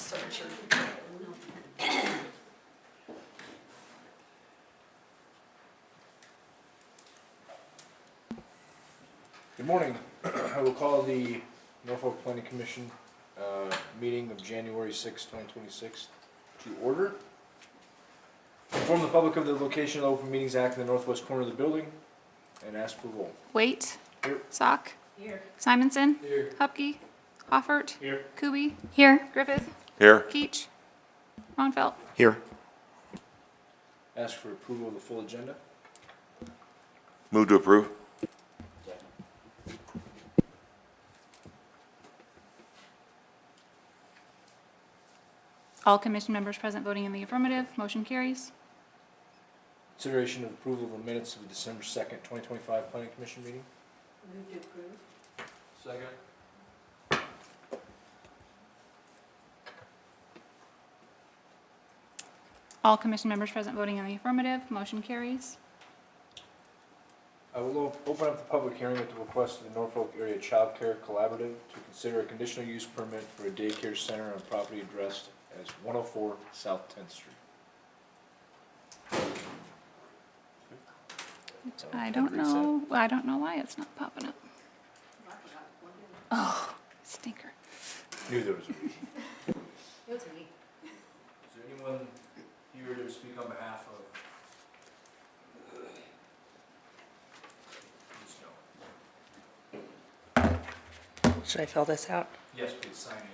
searching. Good morning. I will call the Norfolk Planning Commission meeting of January 6, 2026 to order. Inform the public of the location of the Open Meetings Act in the northwest corner of the building and ask for roll. Waite. Here. Sock. Here. Simonson. Here. Hupke. Hoffert. Here. Kuby. Here. Griffith. Here. Keach. Ronfelt. Here. Ask for approval of the full agenda. Move to approve. All commission members present voting in the affirmative. Motion carries. Consideration of approval of the minutes of the December 2nd, 2025 Planning Commission meeting. Move to approve. Second. All commission members present voting in the affirmative. Motion carries. I will open up the public hearing at the request of the Norfolk Area Child Care Collaborative to consider a conditional use permit for a daycare center on property addressed as 104 South 10th Street. I don't know why it's not popping up. Oh, stinker. Knew there was a reason. It was me. Is there anyone here to speak on behalf of? Should I fill this out? Yes, please sign in.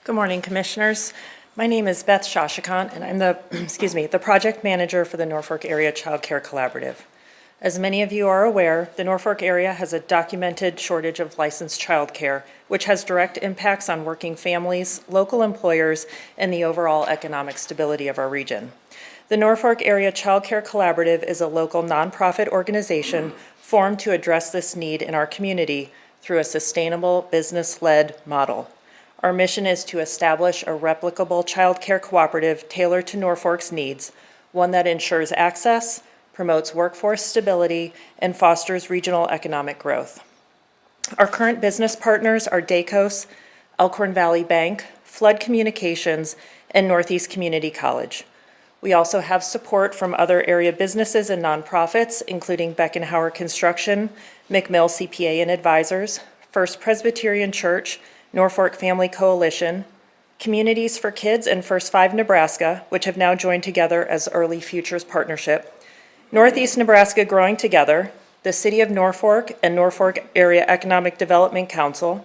Good morning, Commissioners. My name is Beth Shashikant, and I'm the, the project manager for the Norfolk Area Child Care Collaborative. As many of you are aware, the Norfolk area has a documented shortage of licensed child care, which has direct impacts on working families, local employers, and the overall economic stability of our region. The Norfolk Area Child Care Collaborative is a local nonprofit organization formed to address this need in our community through a sustainable, business-led model. Our mission is to establish a replicable child care cooperative tailored to Norfolk's needs, one that ensures access, promotes workforce stability, and fosters regional economic growth. Our current business partners are Dacos, Elkhorn Valley Bank, Flood Communications, and Northeast Community College. We also have support from other area businesses and nonprofits, including Beckenhauer Construction, McMill CPA and Advisors, First Presbyterian Church, Norfolk Family Coalition, Communities for Kids, and First 5 Nebraska, which have now joined together as Early Futures Partnership, Northeast Nebraska Growing Together, the City of Norfolk and Norfolk Area Economic Development Council,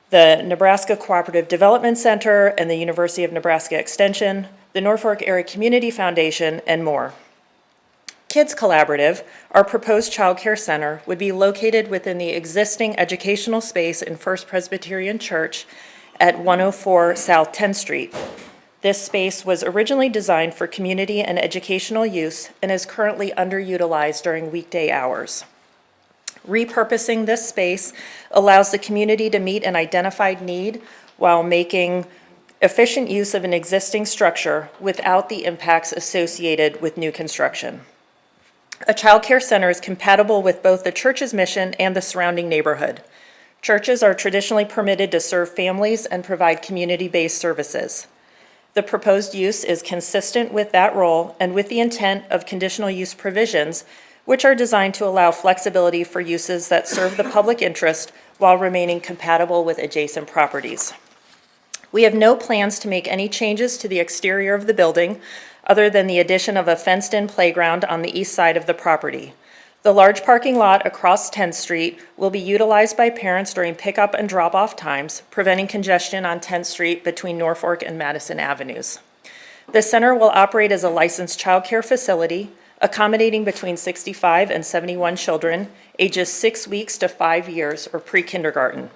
the Nebraska Cooperative Development Center and the University of Nebraska Extension, the Norfolk Area Community Foundation, and more. Kids Collaborative, our proposed child care center, would be located within the existing educational space in First Presbyterian Church at 104 South 10th Street. This space was originally designed for community and educational use and is currently underutilized during weekday hours. Repurposing this space allows the community to meet an identified need while making efficient use of an existing structure without the impacts associated with new construction. A child care center is compatible with both the church's mission and the surrounding neighborhood. Churches are traditionally permitted to serve families and provide community-based services. The proposed use is consistent with that role and with the intent of conditional use provisions, which are designed to allow flexibility for uses that serve the public interest while remaining compatible with adjacent properties. We have no plans to make any changes to the exterior of the building other than the addition of a fenced-in playground on the east side of the property. The large parking lot across 10th Street will be utilized by parents during pickup and drop-off times, preventing congestion on 10th Street between Norfolk and Madison Avenues. The center will operate as a licensed child care facility, accommodating between 65 and 71 children, ages 6 weeks to 5 years or pre-kindergarten,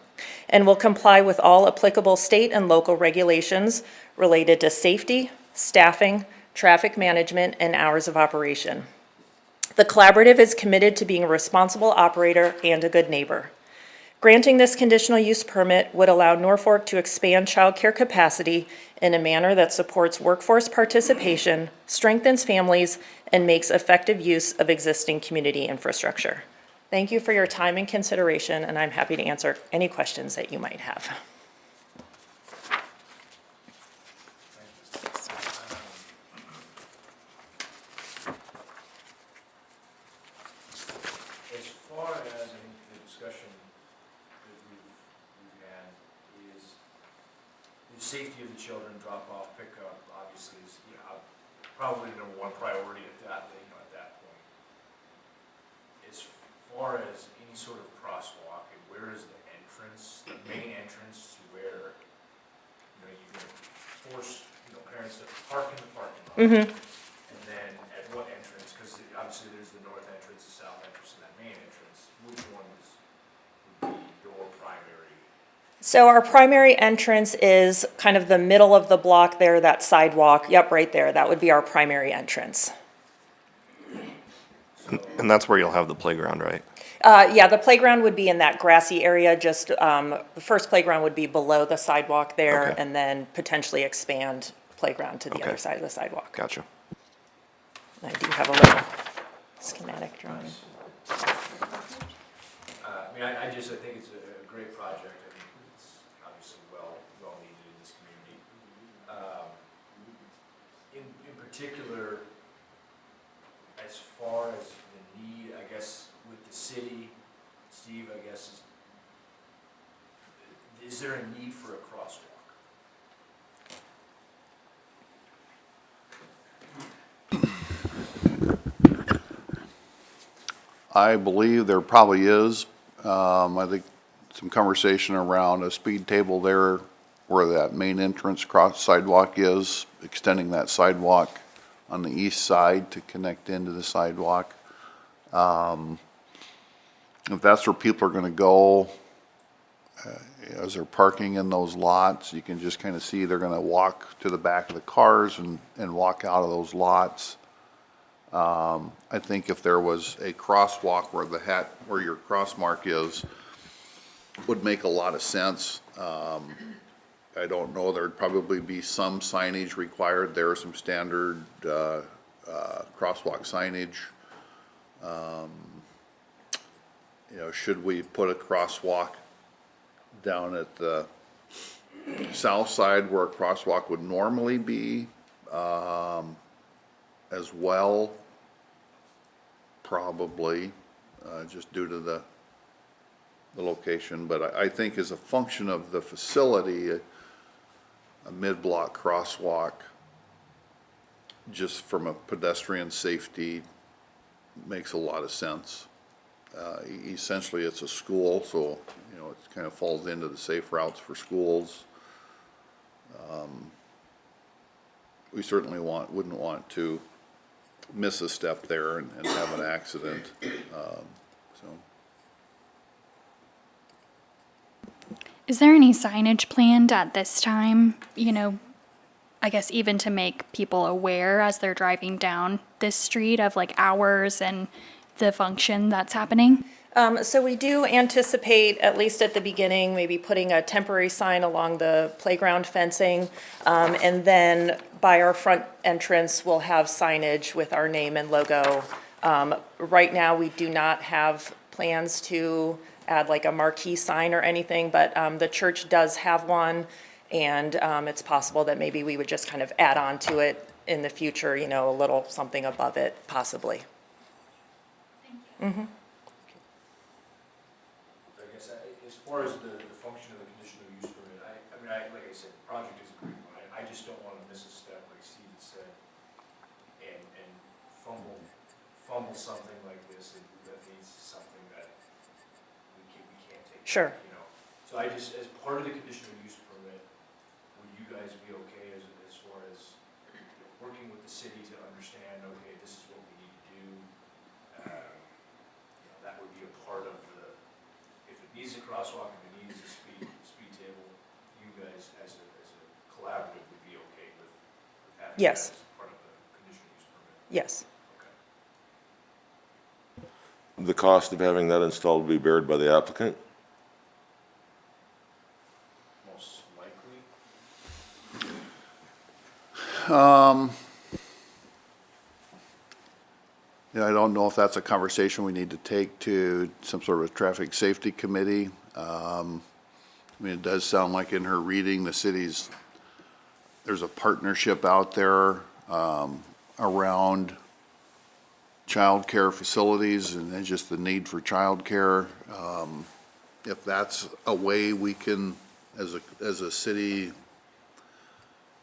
and will comply with all applicable state and local regulations related to safety, staffing, traffic management, and hours of operation. The collaborative is committed to being a responsible operator and a good neighbor. Granting this conditional use permit would allow Norfolk to expand childcare capacity in a manner that supports workforce participation, strengthens families, and makes effective use of existing community infrastructure. Thank you for your time and consideration, and I'm happy to answer any questions that you might have. As far as, I think, the discussion that we've had is the safety of the children, drop off, pick up, obviously is, probably the number one priority at that, at that point. As far as any sort of crosswalk, and where is the entrance, the main entrance to where, you can force, parents to park in the parking lot? And then at what entrance, because obviously there's the north entrance, the south entrance, and that main entrance, which one would be your primary? So our primary entrance is kind of the middle of the block there, that sidewalk. Yep, right there. That would be our primary entrance. And that's where you'll have the playground, right? Yeah, the playground would be in that grassy area, just, the first playground would be below the sidewalk there, Okay. and then potentially expand playground to the Okay. other side of the sidewalk. Gotcha. I do have a little schematic drawing. I think it's a great project. I think it's obviously well needed in this community. In particular, as far as the need, I guess, with the city, Steve, I guess, is there a need for a crosswalk? I believe there probably is. I think some conversation around a speed table there where that main entrance cross sidewalk is, extending that sidewalk on the east side to connect into the sidewalk. If that's where people are gonna go, as they're parking in those lots, you can just kind of see they're gonna walk to the back of the cars and walk out of those lots. I think if there was a crosswalk where your cross mark is, would make a lot of sense. I don't know, there'd probably be some signage required there, some standard, crosswalk signage. Should we put a crosswalk down at the south side where a crosswalk would normally be, as well? Probably, just due to the location, but I think as a function of the facility, a mid-block crosswalk, just from a pedestrian safety, makes a lot of sense. Essentially, it's a school, so, it kind of falls into the safe routes for schools. We certainly wouldn't want to miss a step there and have an accident, so. Is there any signage planned at this time? I guess even to make people aware as they're driving down this street of like hours and the function that's happening? So we do anticipate, at least at the beginning, maybe putting a temporary sign along the playground fencing. And then by our front entrance, we'll have signage with our name and logo. Right now, we do not have plans to add like a marquee sign or anything, but the church does have one. And it's possible that maybe we would just kind of add on to it in the future, a little something above it, possibly. I guess, as far as the function of the conditional use permit, like I said, the project is a great one. I just don't want to miss a step, like Steve had said, and fumble something like this that needs something that we can't take. Sure. So as part of the conditional use permit, would you guys be okay as far as working with the city to understand, okay, this is what we need to do? That would be a part of if it needs a crosswalk and it needs a speed table, you guys as a collaborative would be okay with having Yes. that as part of the conditional use permit? Yes. Okay. The cost of having that installed will be bared by the applicant? Most likely. Yeah, I don't know if that's a conversation we need to take to some sort of traffic safety committee. I mean, it does sound like in her reading, there's a partnership out there around childcare facilities and then just the need for childcare. If that's a way we can, as a city,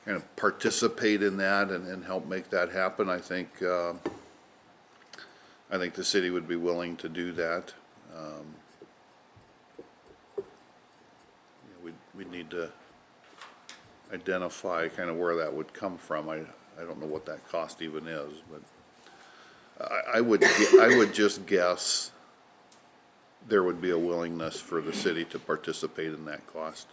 kind of participate in that and help make that happen, I think the city would be willing to do that. We'd need to identify kind of where that would come from. I don't know what that cost even is, but I would just guess there would be a willingness for the city to participate in that cost.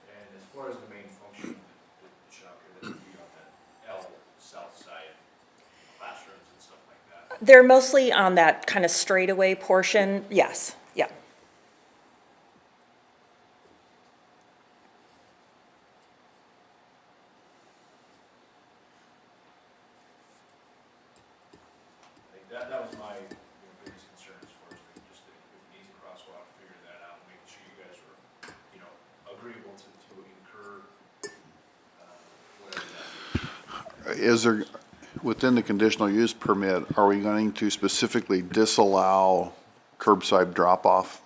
And as far as the main function of the childcare, that would be on that L south side, classrooms and stuff like that. They're mostly on that kind of straightaway portion, yes, yeah. I think that was my biggest concern as far as just the easy crosswalk, figuring that out, and making sure you guys were, agreeable to incur, whatever that is. Is there, within the conditional use permit, are we going to specifically disallow curbside drop-off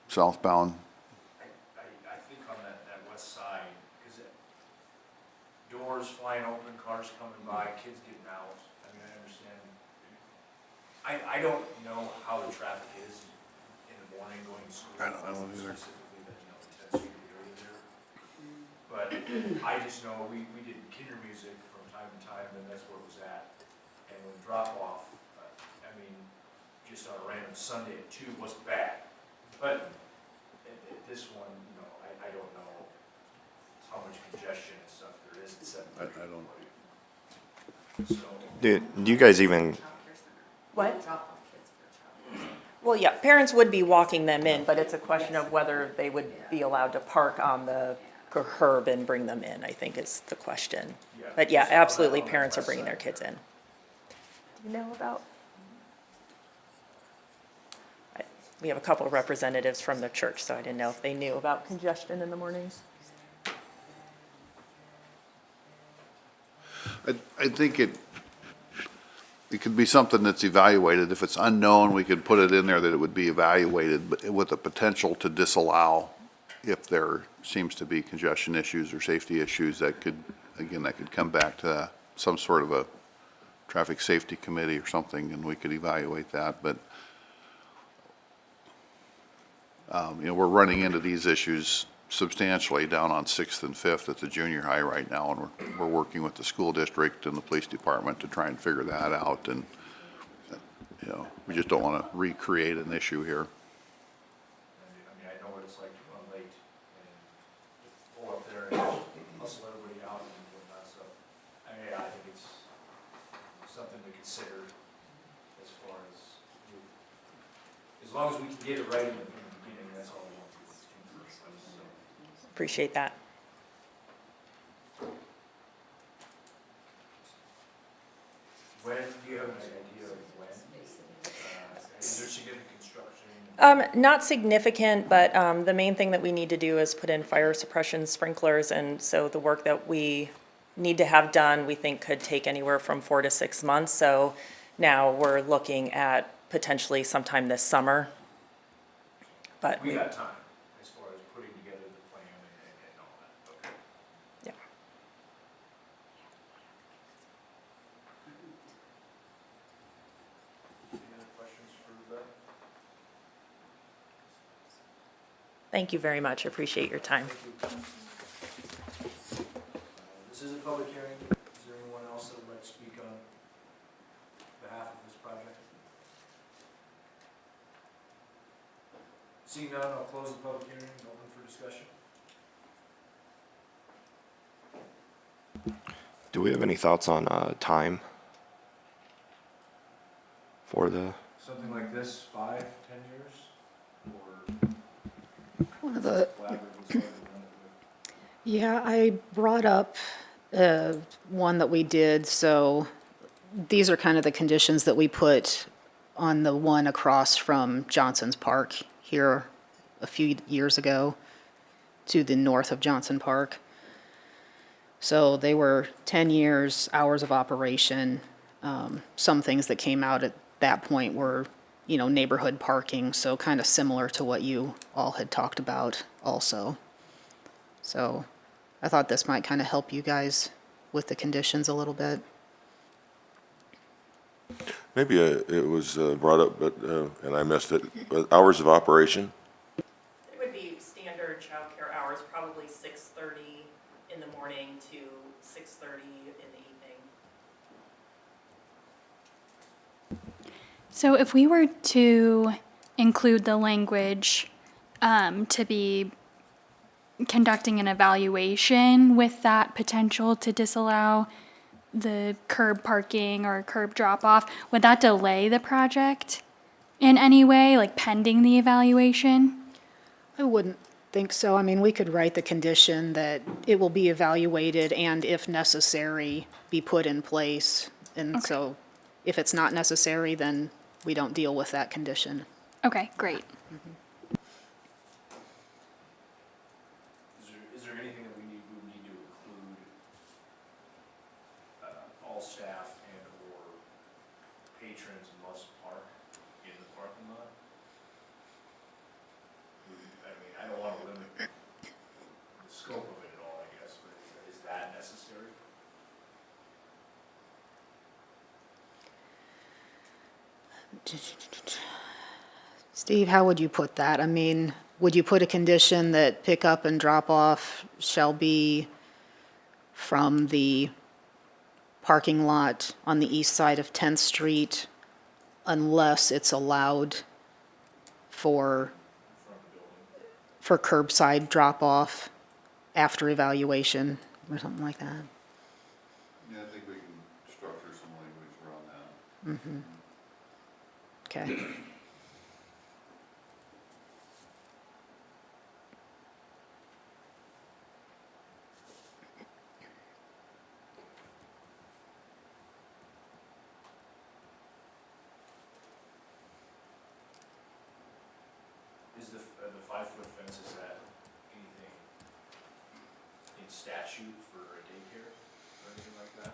southbound? I think on that west side, because doors flying open, cars coming by, kids getting out, I mean, I understand. I don't know how the traffic is in the morning going to school. I don't either. Specifically that, the 10th Street area there. But I just know we did kinder music from time to time, and that's where it was at. And when drop off, I mean, just on a random Sunday at 2 wasn't bad. But at this one, I don't know how much congestion and stuff there is at 7:30. I don't. So, Do you guys even, What? Drop off kids for childcare. Well, yeah, parents would be walking them in, but it's a question of whether they would be allowed to park on the curb and bring them in, I think is the question. But yeah, absolutely, parents are bringing their kids in. Do you know about? We have a couple of representatives from the church, so I didn't know if they knew about congestion in the mornings. I think it could be something that's evaluated. If it's unknown, we could put it in there that it would be evaluated, but with the potential to disallow if there seems to be congestion issues or safety issues that could come back to some sort of a traffic safety committee or something, and we could evaluate that. But, we're running into these issues substantially down on 6th and 5th at the junior high right now, and we're working with the school district and the police department to try and figure that out, and, we just don't want to recreate an issue here. I know what it's like to run late and pull up there and hustle everybody out and whatnot, so, I think it's something to consider as far as long as we can get it right in the beginning, that's all we want to do. So, Appreciate that. when, do you have an idea of when? Is there significant construction? Not significant, but the main thing that we need to do is put in fire suppression sprinklers, and so the work that we need to have done, we think could take anywhere from 4 to 6 months. So now we're looking at potentially sometime this summer. But We got time as far as putting together the plan and all that, okay. yeah. Any other questions for Beth? Thank you very much. Appreciate your time. Thank you. This is a public hearing. Is there anyone else that would like to speak on behalf of this project? Seeing none, I'll close the public hearing and open for discussion. do we have any thoughts on time? for the, Something like this, 5, 10 years? Or One of the, collaborative with somebody around it? yeah, I brought up one that we did, so these are kind of the conditions that we put on the one across from Johnson's Park here a few years ago to the north of Johnson Park. So they were 10 years, hours of operation. Some things that came out at that point were, you know, neighborhood parking, so kind of similar to what you all had talked about also. So I thought this might kind of help you guys with the conditions a little bit. maybe it was brought up, but, and I missed it, but hours of operation? It would be standard childcare hours, probably 6:30 in the morning to 6:30 in the evening. So if we were to include the language to be conducting an evaluation with that potential to disallow the curb parking or curb drop off, would that delay the project in any way, like pending the evaluation? I wouldn't think so. I mean, we could write the condition that it will be evaluated and if necessary, be put in place. And Okay. so if it's not necessary, then we don't deal with that condition. Okay, great. Is there anything that we would need to include, all staff and/or patrons must park in the parking lot? I mean, I don't want to limit the scope of it at all, I guess, but is that necessary? Steve, how would you put that? I mean, would you put a condition that pickup and drop off shall be from the parking lot on the east side of 10th Street unless it's allowed for curbside drop off after evaluation or something like that? Yeah, I think we can structure some language around that. Okay. Is the 5-foot fence, is that anything in statute for a daycare or anything like that?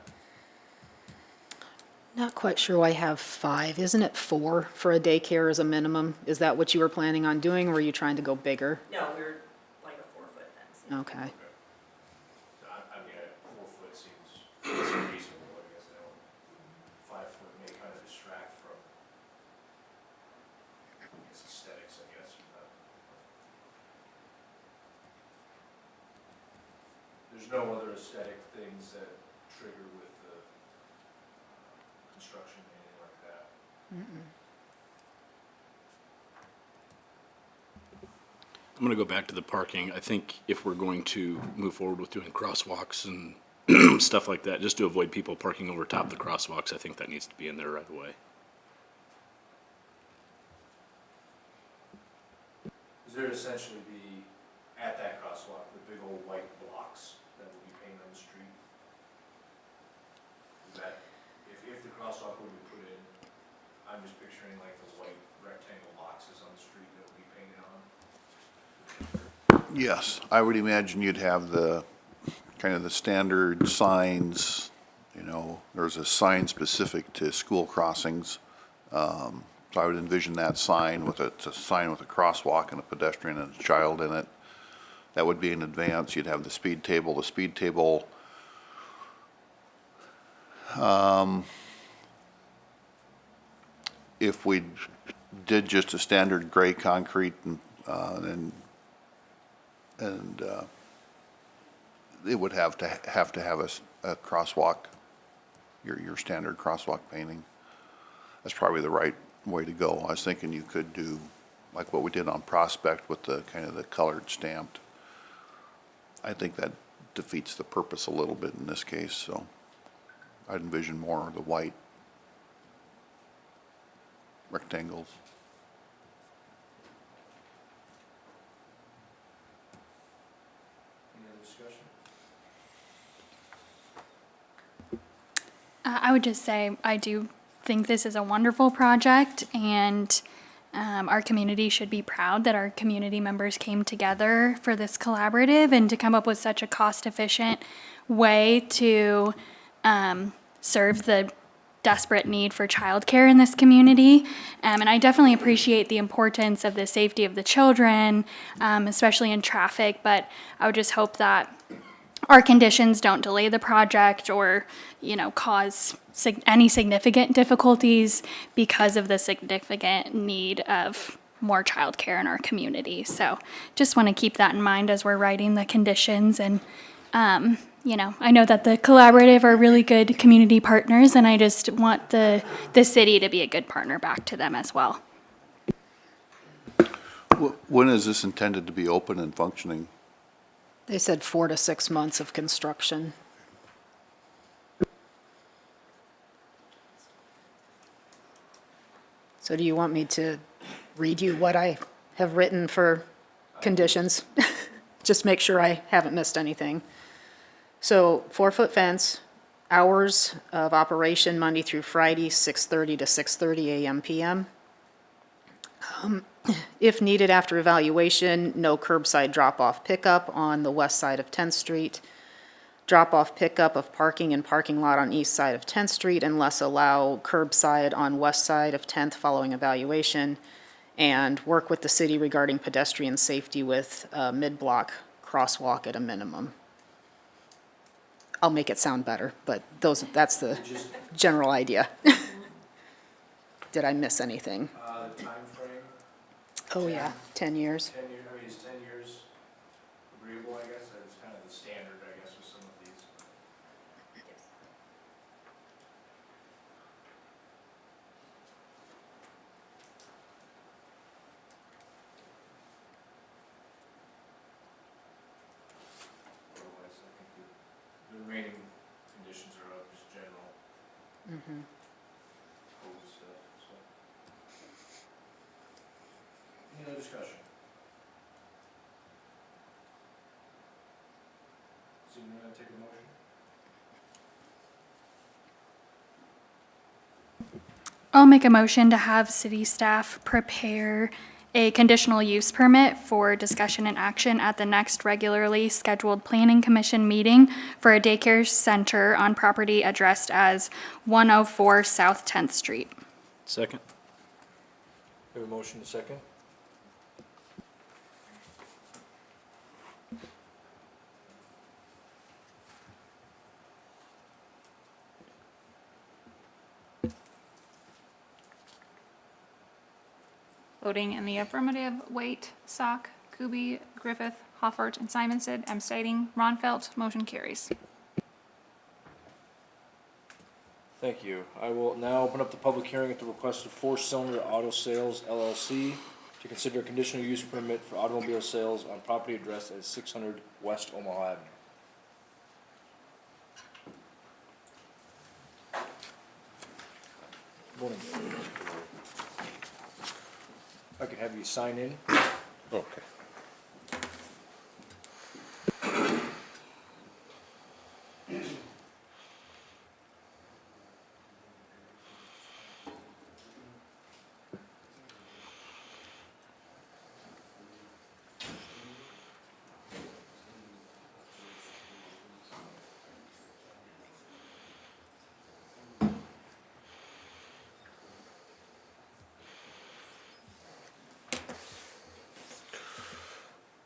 Not quite sure why I have 5. Isn't it 4 for a daycare as a minimum? Is that what you were planning on doing, or were you trying to go bigger? No, we're like a 4-foot fence. Okay. So I mean, 4 foot seems reasonable, I guess. I don't, 5 foot may kind of distract from, I guess, aesthetics, I guess. There's no other aesthetic things that trigger with the construction, anything like that? I'm going to go back to the parking. I think if we're going to move forward with doing crosswalks and stuff like that, just to avoid people parking over top of the crosswalks, I think that needs to be in there right away. Is there essentially be, at that crosswalk, the big old white blocks that will be painted on the street? Is that, if the crosswalk were to be put in, I'm just picturing like the white rectangle boxes on the street that will be painted on? Yes, I would imagine you'd have the, kind of the standard signs, you know, there's a sign specific to school crossings. So I would envision that sign with it's a sign with a crosswalk and a pedestrian and a child in it. That would be in advance. You'd have the speed table. The speed table, if we did just a standard gray concrete and it would have to have a crosswalk, your standard crosswalk painting. That's probably the right way to go. I was thinking you could do like what we did on Prospect with the kind of the colored stamped. I think that defeats the purpose a little bit in this case, so I'd envision more of the white. rectangles. Any other discussion? I would just say I do think this is a wonderful project, and our community should be proud that our community members came together for this collaborative and to come up with such a cost-efficient way to serve the desperate need for childcare in this community. And I definitely appreciate the importance of the safety of the children, especially in traffic, but I would just hope that our conditions don't delay the project or, cause any significant difficulties because of the significant need of more childcare in our community. So just want to keep that in mind as we're writing the conditions. And, I know that the collaborative are really good community partners, and I just want the city to be a good partner back to them as well. When is this intended to be open and functioning? They said 4 to 6 months of construction. So do you want me to read you what I have written for conditions? Just make sure I haven't missed anything. So 4-foot fence, hours of operation Monday through Friday, 6:30 to 6:30 a.m. p.m. If needed after evaluation, no curbside drop-off pickup on the west side of 10th Street. Drop-off pickup of parking and parking lot on east side of 10th Street unless allow curbside on west side of 10th following evaluation. And work with the city regarding pedestrian safety with mid-block crosswalk at a minimum. I'll make it sound better, but that's the general idea. Did I miss anything? The timeframe, Oh, yeah, 10 years. 10 years, is 10 years agreeable, I guess? That's kind of the standard, I guess, with some of these. Otherwise, I think the remaining conditions are of just general code stuff, so. Any other discussion? So you want to take a motion? I'll make a motion to have city staff prepare a conditional use permit for discussion and action at the next regularly scheduled planning commission meeting for a daycare center on property addressed as 104 South 10th Street. Second? We have a motion to second. Voting in the affirmative, Waite, Sock, Kuby, Griffith, Hoffert, and Simonson. Abstaining, Ronfelt. Motion carries. Thank you. I will now open up the public hearing at the request of Four Cylinder Auto Sales LLC to consider a conditional use permit for automobile sales on property addressed at 600 West Omaha Avenue. Morning. If I could have you sign in. Okay.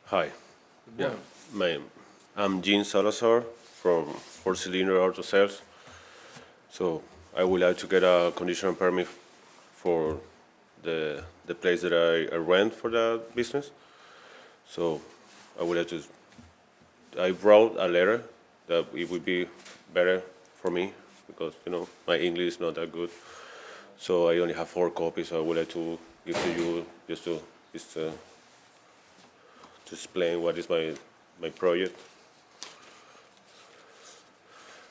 Hi. Yeah, I'm Gene Salazar from Four Cylinder Auto Sales. So I would like to get a conditional permit for the place that I rent for that business. So I would like to, I wrote a letter that it would be better for me because, my English is not that good. So I only have 4 copies. So I would like to give to you just to explain what is my project.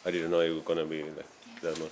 I didn't know it was gonna be like that much.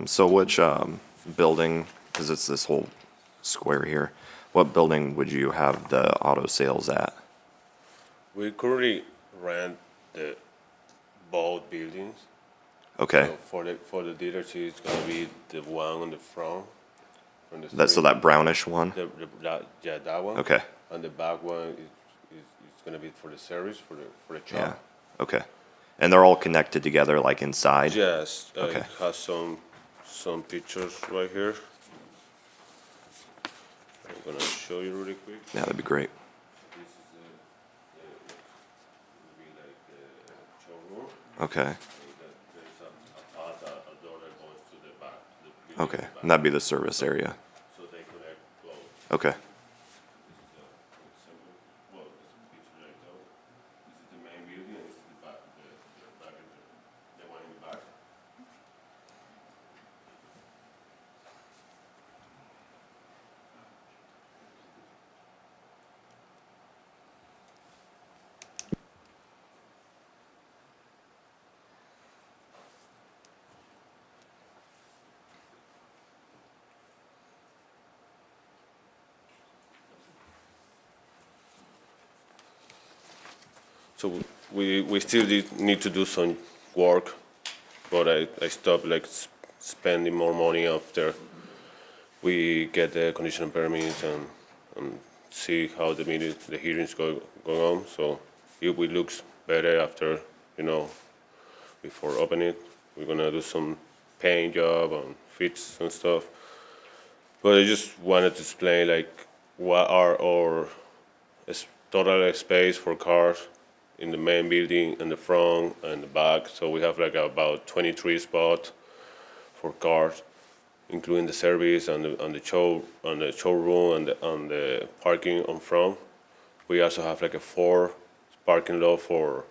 So which building, because it's this whole square here, what building would you have the auto sales at? We currently rent the both buildings. Okay, So for the dealership, it's gonna be the one on the front. On the so street. that brownish one? That one. Okay, And the back one is gonna be for the service, for the yeah, shop. okay. And they're all connected together, like inside? Yes, Okay. it has some pictures right here. I'm gonna show you really quick. Yeah, that'd be great. This is will be like the showroom. Okay, There's a door that goes to the back. The building okay, in the and that'd be the service area. So they connect both. Okay, This is a example. Well, this is a picture right now. This is the main building, and this is the back, the back, the one in the back. So we still need to do some work, but I stopped like spending more money after we get the conditional permits and see how the hearings go on. So if it looks better after, before opening it, we're gonna do some paint job and fix and stuff. But I just wanted to explain like what are our total space for cars in the main building, in the front and the back. So we have like about 23 spots for cars, including the service and the showroom and the parking on front. We also have like a 4 parking lot for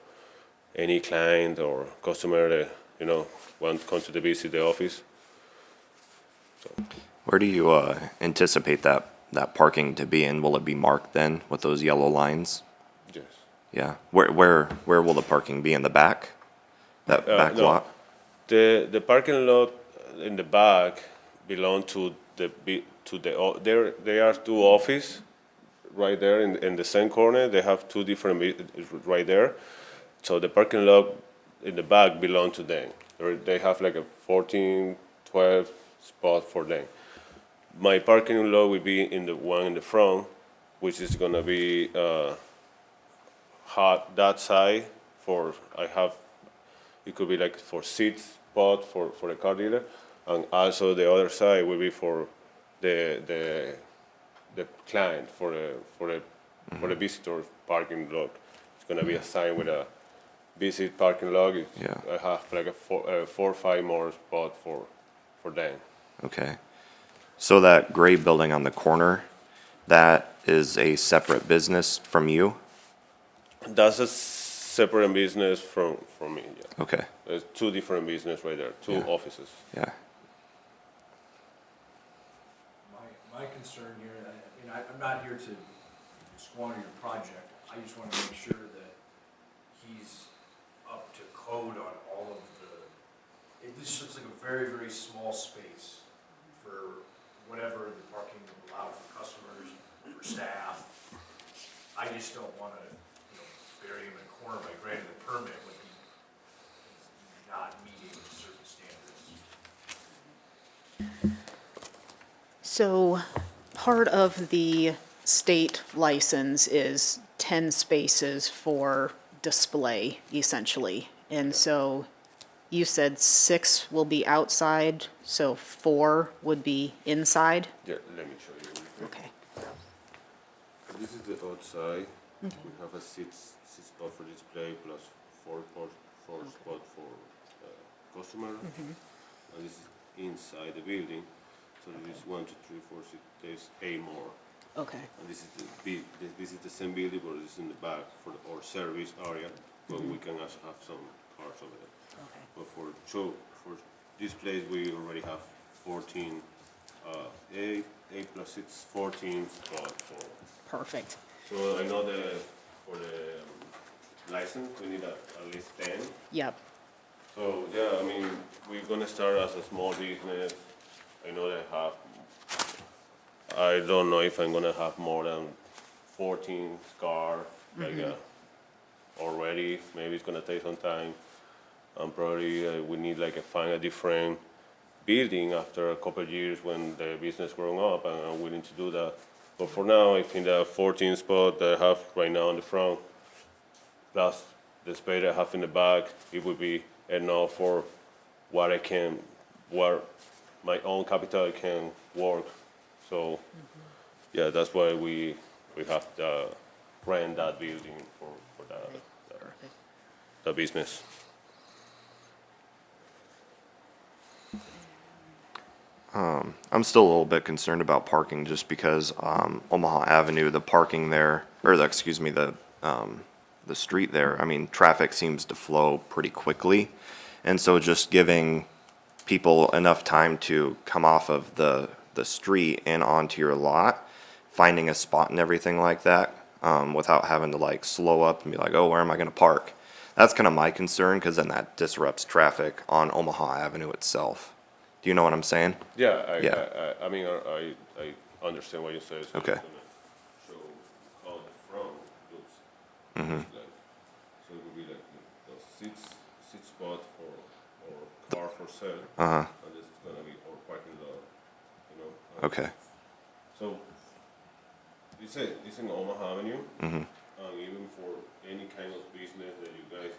any client or customer that want to come to visit the office. where do you anticipate that parking to be in? Will it be marked then with those yellow lines? Yes. Yeah, where will the parking be, in the back? That back no. lot? The parking lot in the back belong to there are 2 offices right there in the same corner. They have 2 different right there. So the parking lot in the back belong to them. They have like a 14, 12 spot for them. My parking lot will be in the one in the front, which is gonna be hot that side it could be like for seat spot for the car dealer, and also the other side will be for the client for the visitor parking lot. It's gonna be a sign with a visit parking lot. Yeah. I have like a 4 or 5 more spot for them. Okay. So that gray building on the corner, that is a separate business from you? That's a separate business from me. Yeah. Okay, There's 2 different business right there, 2 Yeah. offices. yeah, My concern here, I'm not here to squander your project. I just want to make sure that he's up to code on all of this looks like a very, very small space for whatever the parking allowed for customers, for staff. I just don't want to, bury him in a corner by granting the permit when he's not meeting certain standards. So part of the state license is 10 spaces for display, essentially. And so you said 6 will be outside, so 4 would be inside? Yeah, let me show you. Real quick. Okay. This is the outside. We have a 6 spot for display plus 4 spot for customer. And this is inside the building. So there is 1, 2, 3, 4, 6. There's 8 more. Okay. And this is this is the same building, but it's in the back for our service area. But we can also have some cars over there. Okay. But for this place, we already have 14, 8 plus 6, 14 spots for. Perfect. So I know for the license, we need at least 10. Yep. So, yeah, I mean, we're gonna start as a small business. I know I don't know if I'm gonna have more than 14 cars, like, already. Maybe it's gonna take some time. And probably we need like find a different building after a couple of years when the business grown up, and I'm willing to do that. But for now, I think the 14 spot that I have right now in the front, plus the space I have in the back, it would be enough for what my own capital can work. So, yeah, that's why we have to rent that building for that business. I'm still a little bit concerned about parking just because Omaha Avenue, the parking there, or the street there, I mean, traffic seems to flow pretty quickly. And so just giving people enough time to come off of the street and onto your lot, finding a spot and everything like that, without having to like slow up and be like, oh, where am I gonna park? That's kind of my concern, because then that disrupts traffic on Omaha Avenue itself. Do you know what I'm saying? Yeah, Yeah. I mean, I understand what you say. So Okay. it's gonna show how the front looks. Mm-hmm. Like, so it would be like the six spot or car for sale. Uh-huh. And this is gonna be our parking lot, you know. Okay. So it's in Omaha Avenue, Mm-hmm. and even for any kind of business that you guys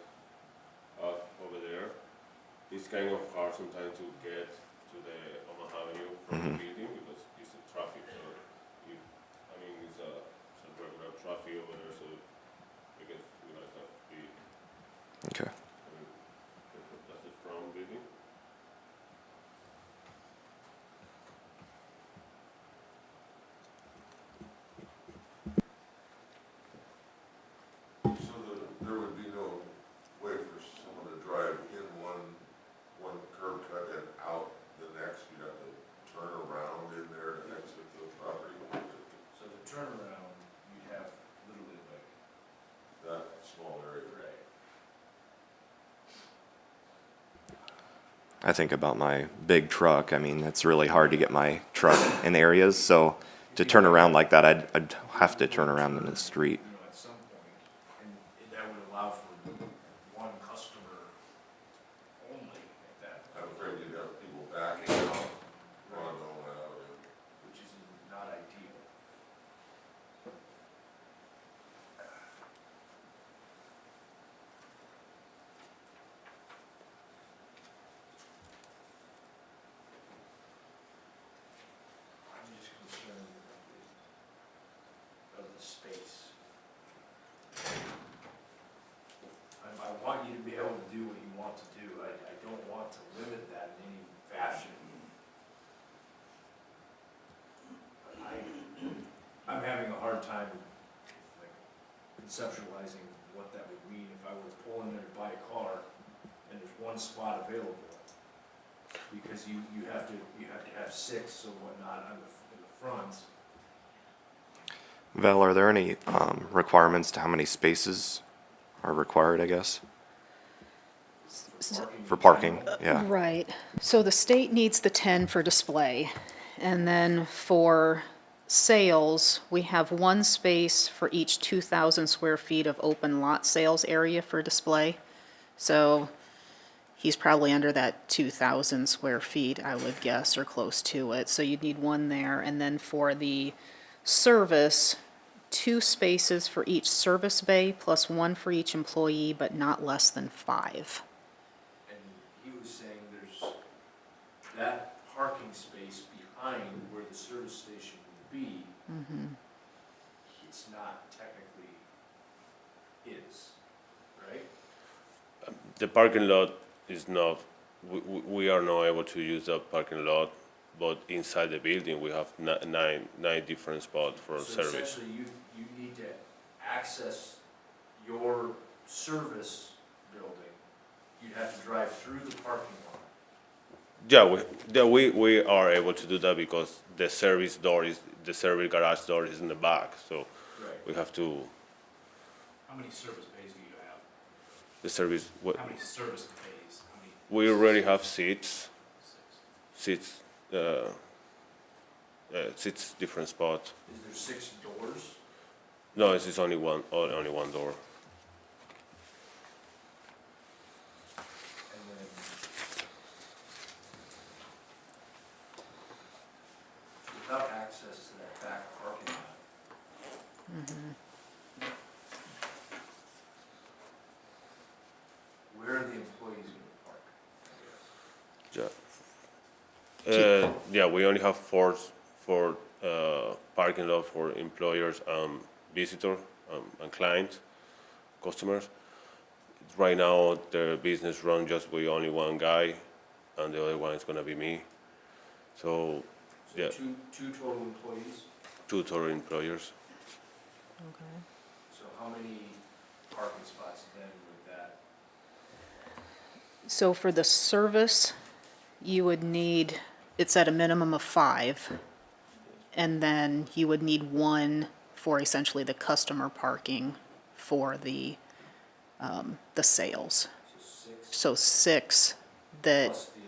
have over there, it's kind of hard sometimes to get to the Omaha Avenue from the building because it's a traffic. So it's a regular traffic over there. So I guess we like have to be. Okay. That's the front building. So there would be no way for someone to drive in one curb cut and out the next? You'd have to turn around in there and exit the property? So the turnaround, you have literally like, That small area? right. I think about my big truck. I mean, it's really hard to get my truck in areas, so to turn around like that, I'd have to turn around in the street. You know, at some point, and that would allow for one customer only at that, I'm afraid you'd have people backing out on Omaha Avenue. which is not ideal. I'm just concerned of the space. I want you to be able to do what you want to do. I don't want to limit that in any fashion. I'm having a hard time like conceptualizing what that would mean if I were to pull in there to buy a car and there's one spot available. Because you have to have six or whatnot in the front. Val, are there any requirements to how many spaces are required, I guess, for parking? Yeah. Right. So the state needs the 10 for display. And then for sales, we have one space for each 2,000 square feet of open lot sales area for display. So he's probably under that 2,000 square feet, I would guess, or close to it. So you'd need one there. And then for the service, 2 spaces for each service bay plus 1 for each employee, but not less than 5. And he was saying there's that parking space behind where the service station would be. It's not technically his, right? The parking lot is not. We are not able to use that parking lot, but inside the building we have nine different spots for So service. essentially, you need to access your service building. You'd have to drive through the parking lot. Yeah, we are able to do that because the service garage door is in the back, so Right. we have to, How many service bays do you have? the service, what, How many service bays? How many we already have seats, six different spots. Is there 6 doors? No, it's only one door. And then without access to that back parking lot. Where are the employees gonna park, I guess? Yeah, we only have four parking lot for employers and visitors and clients, customers. Right now, the business run just with only one guy, and the other one is gonna be me. So, yeah, Two total employees? 2 total employers. So how many parking spots then with that? So for the service, you would need, it's at a minimum of 5. And then you would need 1 for essentially the customer parking for the sales. So 6 So 6 that, plus the,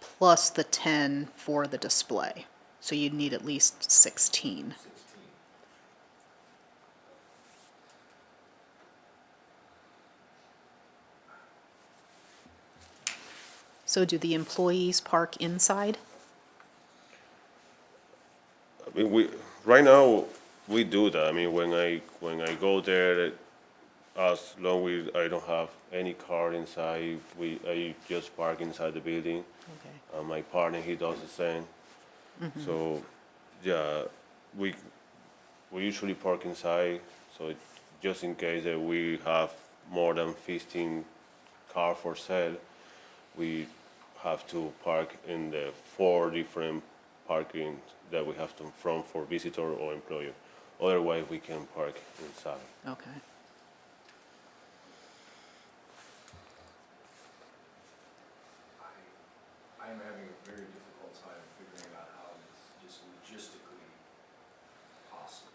plus the 10 for the display. So you'd need at least 16. 16. So do the employees park inside? I mean, right now, we do that. I mean, when I go there, as long as I don't have any car inside, I just park inside the building. Okay. My partner, he does the same. So, yeah, we usually park inside. So just in case that we have more than 15 car for sale, we have to park in the 4 different parking that we have to from for visitor or employer. Otherwise, we can park inside. Okay. I'm having a very difficult time figuring out how it's just logistically possible.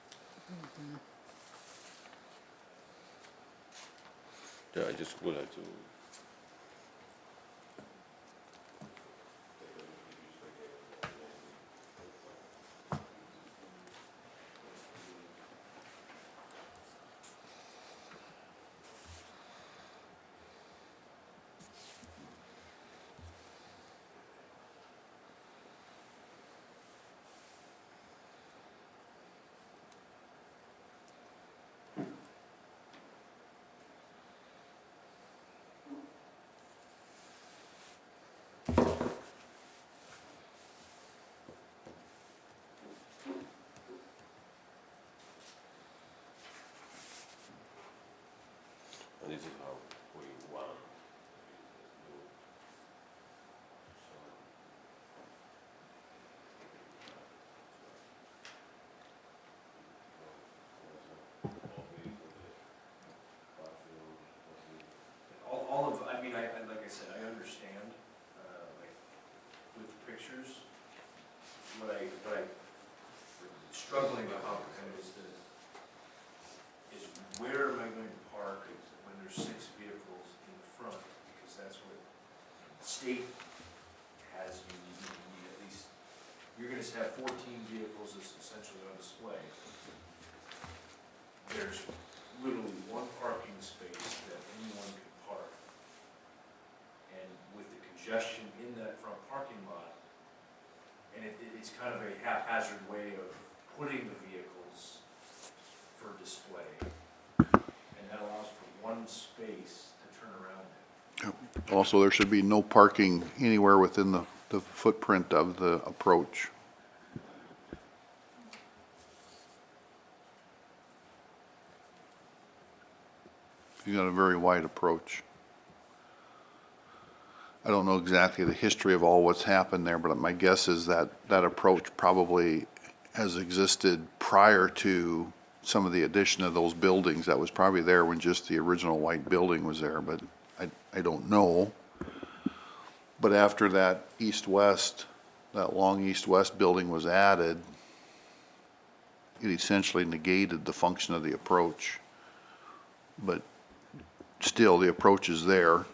Yeah, I just would like to. And this is how we want. All of, I mean, like I said, I understand, like, with the pictures, what I struggling to comprehend is where am I going to park when there's 6 vehicles in the front? Because that's what the state has you need, at least, you're gonna have 14 vehicles that's essentially on display. There's literally 1 parking space that anyone can park. And with the congestion in that front parking lot, and it's kind of a haphazard way of putting the vehicles for display. And that allows for 1 space to turn around in. Also, there should be no parking anywhere within the footprint of the approach. You got a very wide approach. I don't know exactly the history of all what's happened there, but my guess is that that approach probably has existed prior to some of the addition of those buildings. That was probably there when just the original white building was there, but I don't know. But after that east-west, that long east-west building was added, it essentially negated the function of the approach. But still, the approach is there.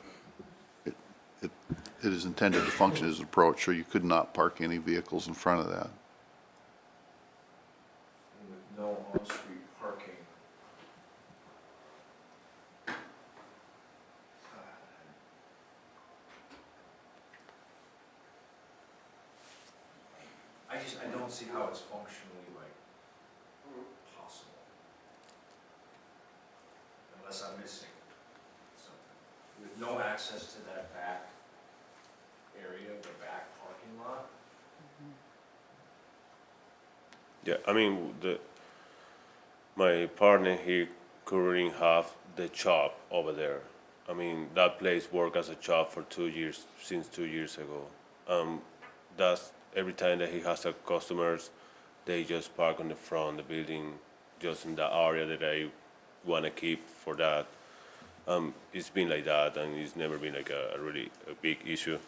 it is intended to function as an approach, so you could not park any vehicles in front of that. And with no on-street parking. I don't see how it's functionally like possible. Unless I'm missing something. With no access to that back area, the back parking lot. Yeah, I mean, my partner here currently have the shop over there. I mean, that place worked as a shop for 2 years, since 2 years ago. That's every time that he has a customers, they just park on the front of the building, just in the area that I want to keep for that. It's been like that, and it's never been like a really a big issue.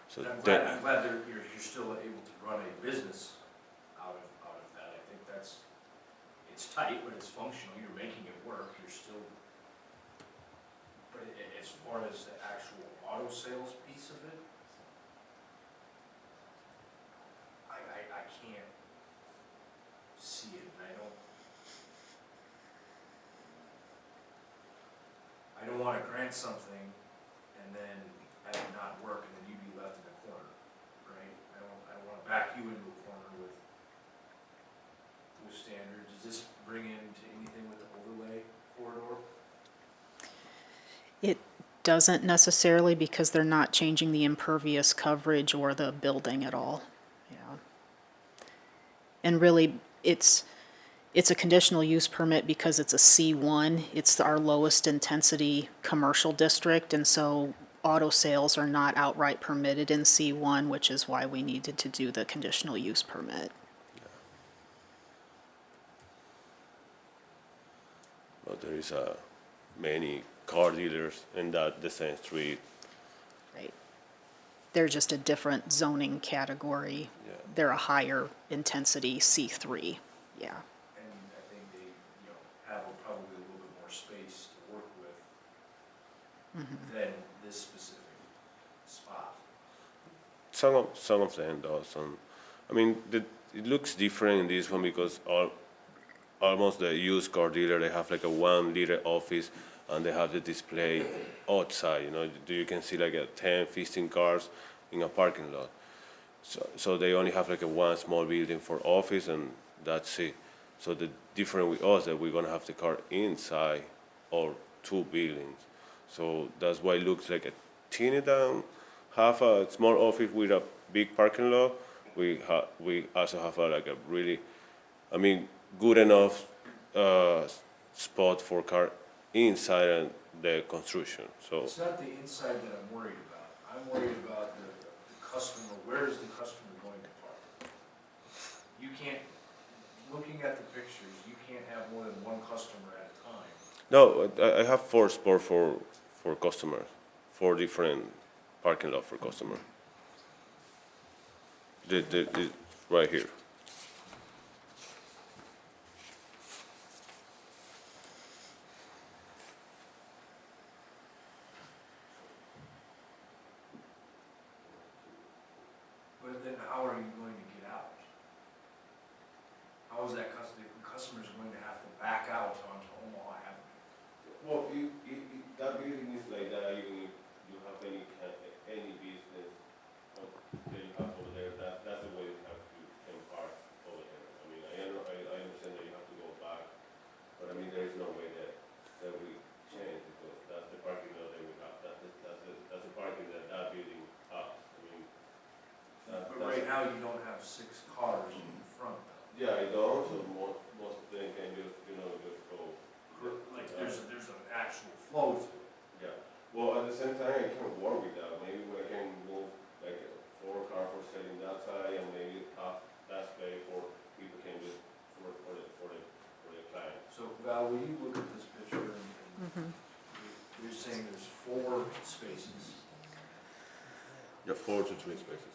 So And I'm that, glad you're still able to run a business out of that. I think it's tight, but it's functional. You're making it work. You're still, but as far as the actual auto sales piece of it, I can't see it, and I don't want to grant something and then have it not work, and then you be left in a corner, right? I don't want to back you into a corner with standards. Does this bring into anything with the overlay corridor? It doesn't necessarily, because they're not changing the impervious coverage or the building at all. Yeah. And really, it's a conditional use permit because it's a C1. It's our lowest intensity commercial district, and so auto sales are not outright permitted in C1, which is why we needed to do the conditional use permit. but there is many car dealers in the same street. Right. They're just a different zoning category. Yeah. They're a higher intensity C3. Yeah. And I think they, have probably a little bit more space to work with than this specific spot. Some of them does. I mean, it looks different in this one because almost the used car dealer, they have like a 1 liter office and they have the display outside. You can see like 10, 15 cars in a parking lot. So they only have like one small building for office, and that's it. So the difference with us that we're gonna have the car inside or 2 buildings. So that's why it looks like a teeny down, have a small office with a big parking lot. We also have like a really, good enough spot for car inside the construction. So It's not the inside that I'm worried about. I'm worried about the customer. Where is the customer going to park? You can't, looking at the pictures, you can't have more than one customer at a time. no, I have 4 spots for customers, 4 different parking lot for customers. The right here. But then how are you going to get out? How is that customer's going to have to back out onto Omaha Avenue? Well, that building is like that. Even if you have any business that you have over there, that's the way you have to can park over there. I understand that you have to go back, but there is no way that we change because that's the parking lot that we have. That's the parking that building has. But right now, you don't have 6 cars in front. Yeah, I don't. So most of them can just just go. Like there's an actual flow to it. Yeah. Well, at the same time, I can work with that. Maybe we can move like 4 cars for selling that side, and maybe half that space for people can just for the client. So Val, will you look at this picture and you're saying there's 4 spaces. Yeah, 4 to 3 spaces.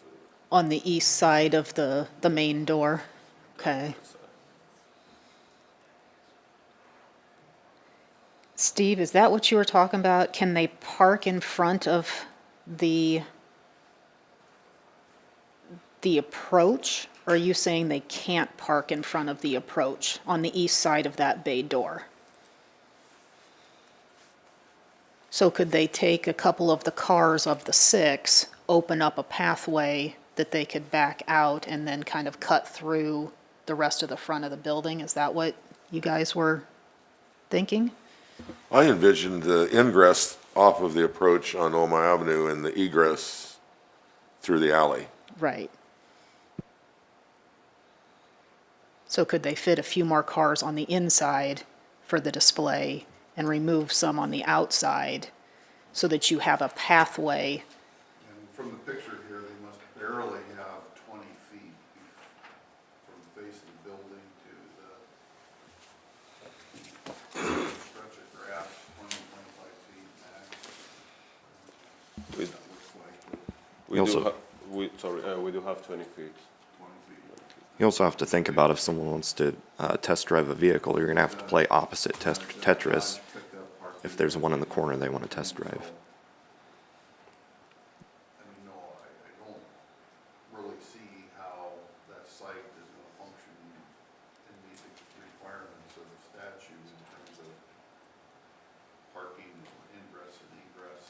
On the east side of the main door. Okay. Steve, is that what you were talking about? Can they park in front of the approach, or are you saying they can't park in front of the approach on the east side of that bay door? So could they take a couple of the cars of the 6, open up a pathway that they could back out and then kind of cut through the rest of the front of the building? Is that what you guys were thinking? I envisioned the ingress off of the approach on Omaha Avenue and the egress through the alley. Right. So could they fit a few more cars on the inside for the display and remove some on the outside so that you have a pathway? And from the picture here, they must barely have 20 feet from the face of the building to the stretch of grass, 20, 25 feet max. We, That looks like we Also- do we do have 20 feet. 20 feet. You also have to think about if someone wants to test drive a vehicle, you're gonna have to play opposite Tetris if there's one in the corner they want to test drive. I mean, no, I don't really see how that site is gonna function and meet the requirements of the statute in terms of parking, ingress and egress.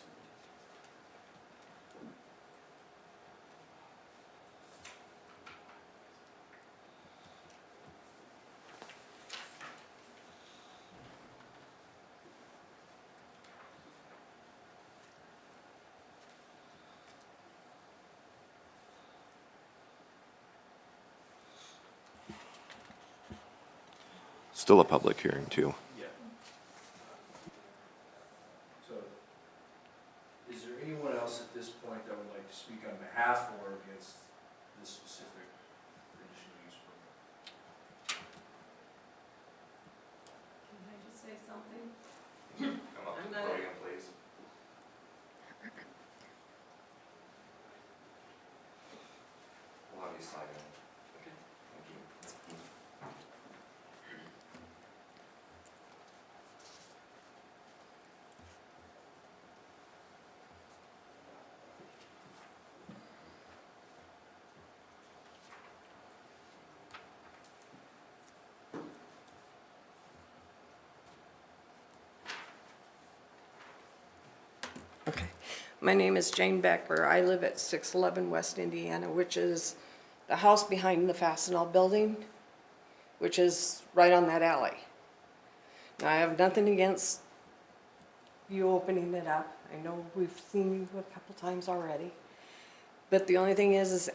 Still a public hearing too. Yeah. So, is there anyone else at this point that would like to speak on behalf or against this specific conditional use permit? Can I just say something? Come up to the podium, please. We'll have you sign in. Okay. Thank you. Okay. My name is Jane Becker. I live at 611 West Indiana, which is the house behind the Fastenal building, which is right on that alley. Now, I have nothing against you opening it up. I know we've seen you a couple times already. But the only thing is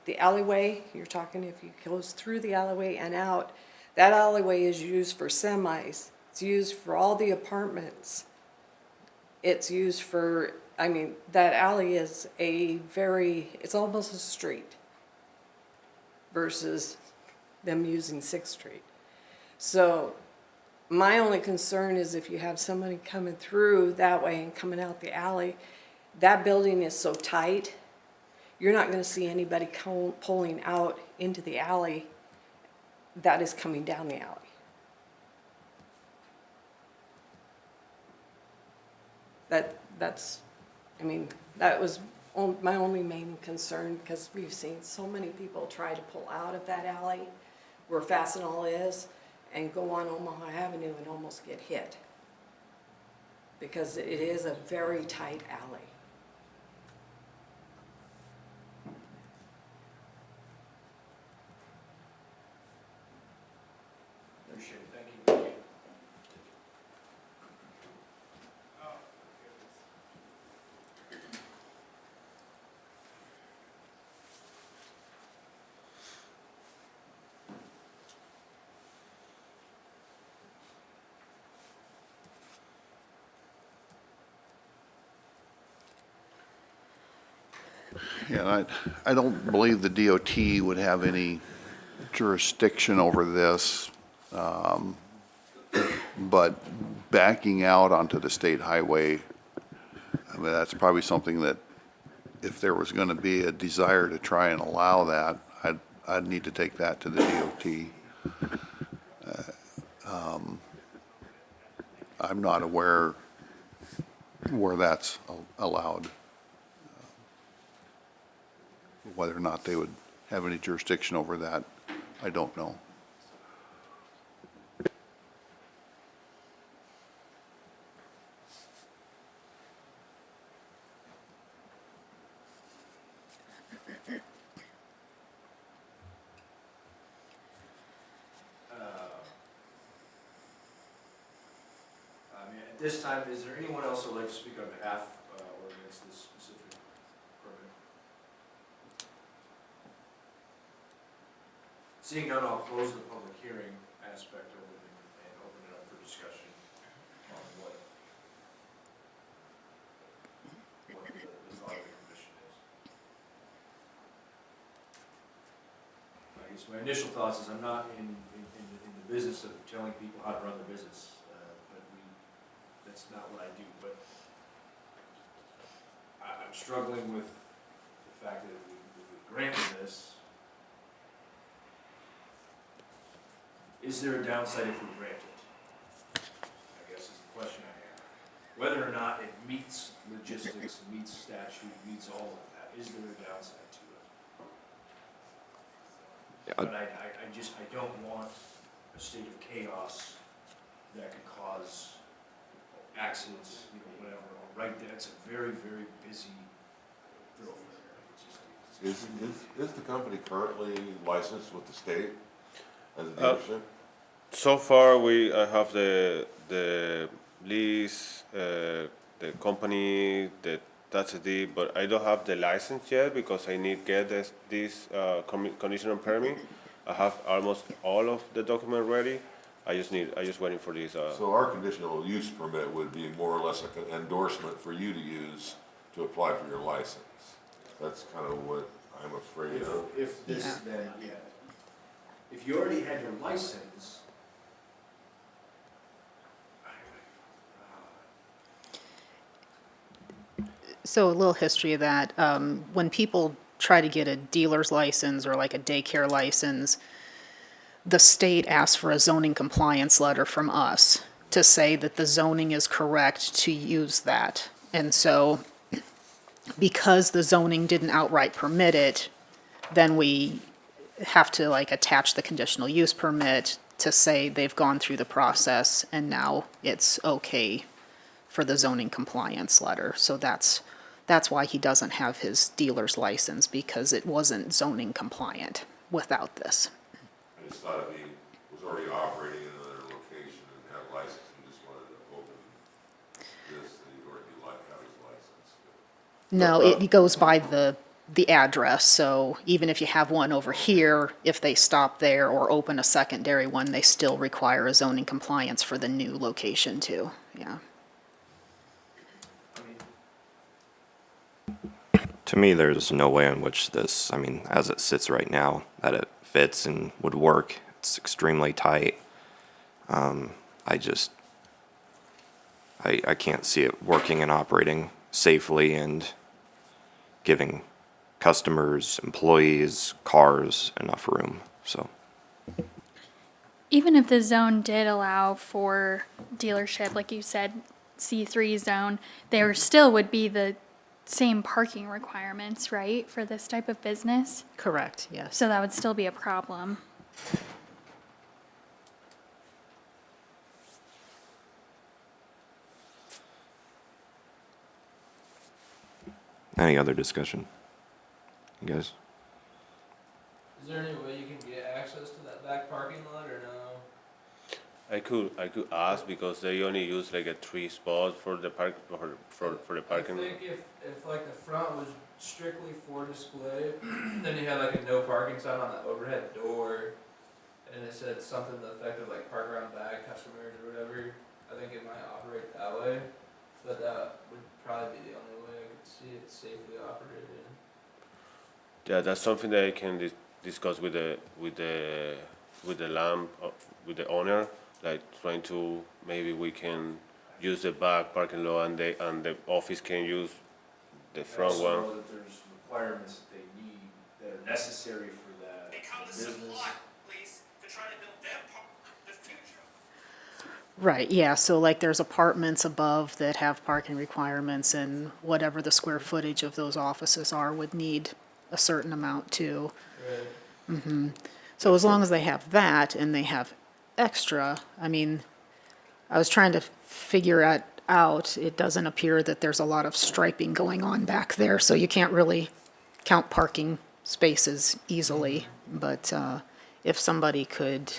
the alleyway, you're talking if you goes through the alleyway and out, that alleyway is used for semis. It's used for all the apartments. It's used for, I mean, that alley is it's almost a street versus them using 6th Street. So my only concern is if you have somebody coming through that way and coming out the alley, that building is so tight, you're not gonna see anybody pulling out into the alley that is coming down the alley. That was my only main concern, because we've seen so many people try to pull out of that alley where Fastenal is and go on Omaha Avenue and almost get hit. Because it is a very tight alley. Appreciate it. Thank you. Yeah, I don't believe the DOT would have any jurisdiction over this. But backing out onto the state highway, I mean, that's probably something that if there was gonna be a desire to try and allow that, I'd need to take that to the DOT. I'm not aware where that's allowed. Whether or not they would have any jurisdiction over that, I don't know. At this time, is there anyone else who would like to speak on behalf or against this specific permit? Seeing none, I'll close the public hearing aspect of it and open it up for discussion on what the thought of the commission is. I guess my initial thoughts is I'm not in the business of telling people how to run their business. That's not what I do, but I'm struggling with the fact that if we granted this, is there a downside if we grant it? I guess is the question I have. Whether or not it meets logistics, meets statute, meets all of that, is there a downside to it? But I don't want a state of chaos that could cause accidents, whatever, right there. It's a very, very busy thoroughfare. Is the company currently licensed with the state as a dealership? So far, I have the lease, the company, that's a deal, but I don't have the license yet because I need to get this conditional permit. I have almost all of the document ready. I just waiting for this. So our conditional use permit would be more or less like an endorsement for you to use to apply for your license. That's kind of what I'm afraid of. If this, then, yeah. If you already had your license, So a little history of that. When people try to get a dealer's license or like a daycare license, the state asks for a zoning compliance letter from us to say that the zoning is correct to use that. And so because the zoning didn't outright permit it, then we have to like attach the conditional use permit to say they've gone through the process and now it's okay for the zoning compliance letter. So that's why he doesn't have his dealer's license, because it wasn't zoning compliant without this. I just thought if he was already operating in another location and had a license, he just wanted to open this, that he'd already have his license. No, it goes by the address, so even if you have one over here, if they stop there or open a secondary one, they still require a zoning compliance for the new location too, yeah. To me, there's no way in which this, I mean, as it sits right now, that it fits and would work. It's extremely tight. I can't see it working and operating safely and giving customers, employees, cars enough room, so. Even if the zone did allow for dealership, like you said, C3 zone, there still would be the same parking requirements, right, for this type of business? Correct, yes. So that would still be a problem. Any other discussion? You guys? Is there any way you can get access to that back parking lot or no? I could ask because they only use like a 3 spot for the park for the parking. I think if like the front was strictly for display, then you had like a no parking sign on the overhead door, and it said something to the effect of like park around back customers or whatever. I think it might operate that way, but that would probably be the only way I could see it safely operated. Yeah, that's something that I can discuss with the owner, like trying to maybe we can use the back parking lot and the office can use the front I one. also know that there's requirements that they need that are necessary for that business. Please, to try to build the future. Right, yeah, so like there's apartments above that have parking requirements, and whatever the square footage of those offices are would need a certain amount too. Right. So as long as they have that and they have extra, I mean, I was trying to figure it out. It doesn't appear that there's a lot of striping going on back there, so you can't really count parking spaces easily. But if somebody could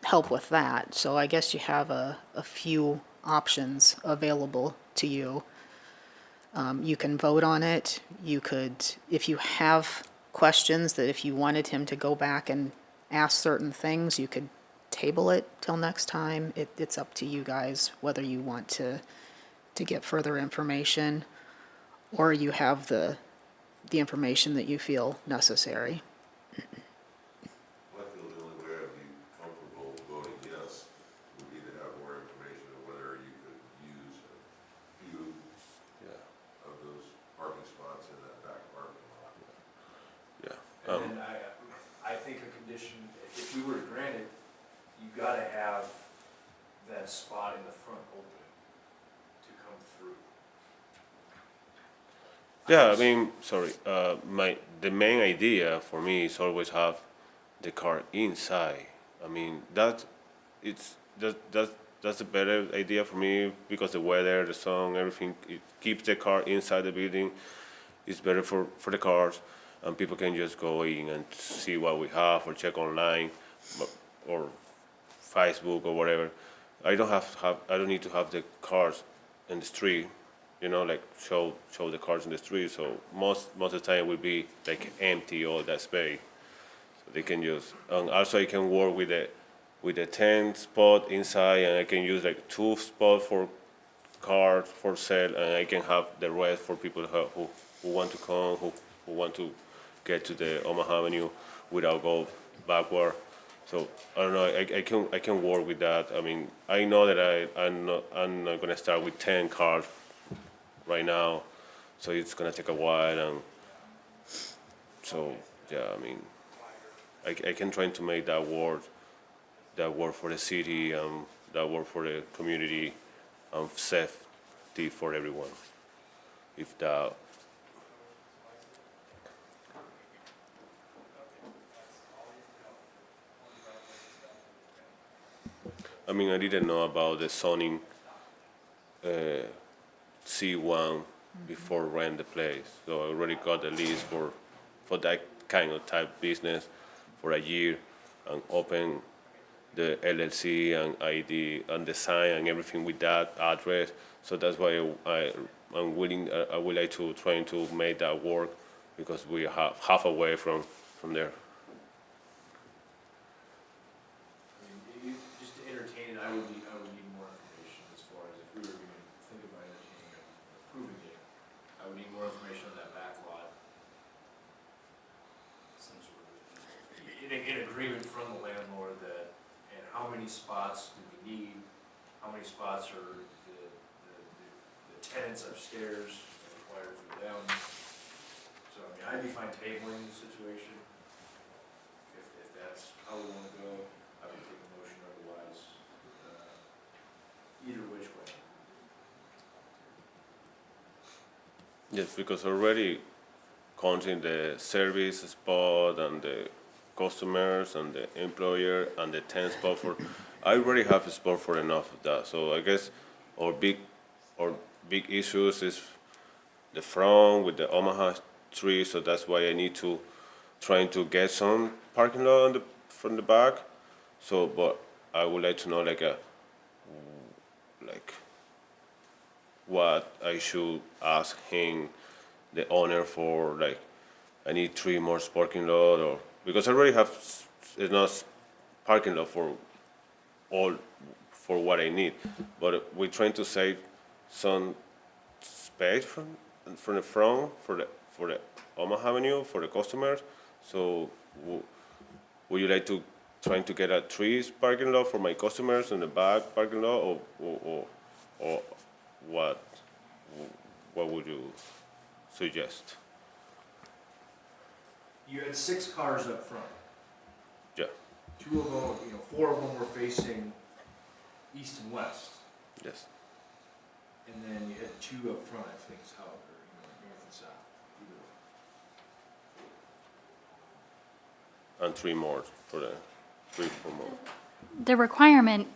help with that, so I guess you have a few options available to you. You can vote on it. You could, if you have questions that if you wanted him to go back and ask certain things, you could table it till next time. It's up to you guys whether you want to get further information or you have the information that you feel necessary. I feel the only way I'd be comfortable voting yes would be to have more information of whether you could use a few of those parking spots in that back parking lot. Yeah. And then I think a condition, if we were to grant it, you gotta have that spot in the front open to come through. Yeah, I mean, sorry, the main idea for me is always have the car inside. I mean, that's a better idea for me because the weather, the sun, everything, it keeps the car inside the building. It's better for the cars, and people can just go in and see what we have or check online, or Facebook or whatever. I don't need to have the cars in the street, like show the cars in the street. So most of the time will be like empty all that space. So they can use, and also I can work with the 10 spot inside, and I can use like 2 spot for cars for sale, and I can have the rest for people who want to come, who want to get to the Omaha Avenue without go backward. So I don't know. I can work with that. I mean, I know that I'm not gonna start with 10 cars right now, so it's gonna take a while, and so yeah. I mean, I can try to make that work for the city, that work for the community, and safety for everyone. If that. I mean, I didn't know about the zoning C1 before rent the place. So I already got the lease for that kind of type business for a year and open the LLC and ID and the sign and everything with that address. So that's why I'm willing, I would like to try to make that work because we are half away from there. Just to entertain it, I would need more information as far as if we were going to think about entertaining it, approving it. I would need more information on that back lot. Some sort of, in agreement from the landlord that, and how many spots do we need? How many spots are the tenants upstairs required for them? So, I mean, I'd be fine tabling the situation if that's how we want to go. I would take a motion otherwise, either which way. Yes, because already counting the service spot and the customers and the employer and the 10 spot for, I already have a spot for enough of that. So I guess our big issues is the front with the Omaha tree. So that's why I need to trying to get some parking lot from the back. So, but I would like to know like what I should ask him, the owner, for like I need 3 more parking lot, or because I already have enough parking lot for what I need, but we're trying to save some space from the front for the Omaha Avenue for the customers. So would you like to trying to get a 3 parking lot for my customers in the back parking lot, or what would you suggest? You had 6 cars up front. Yeah. 2 of them, 4 of them were facing east and west. Yes. And then you had 2 up front, I think, is how, or north and south. and 3 more for the 4 more. The requirement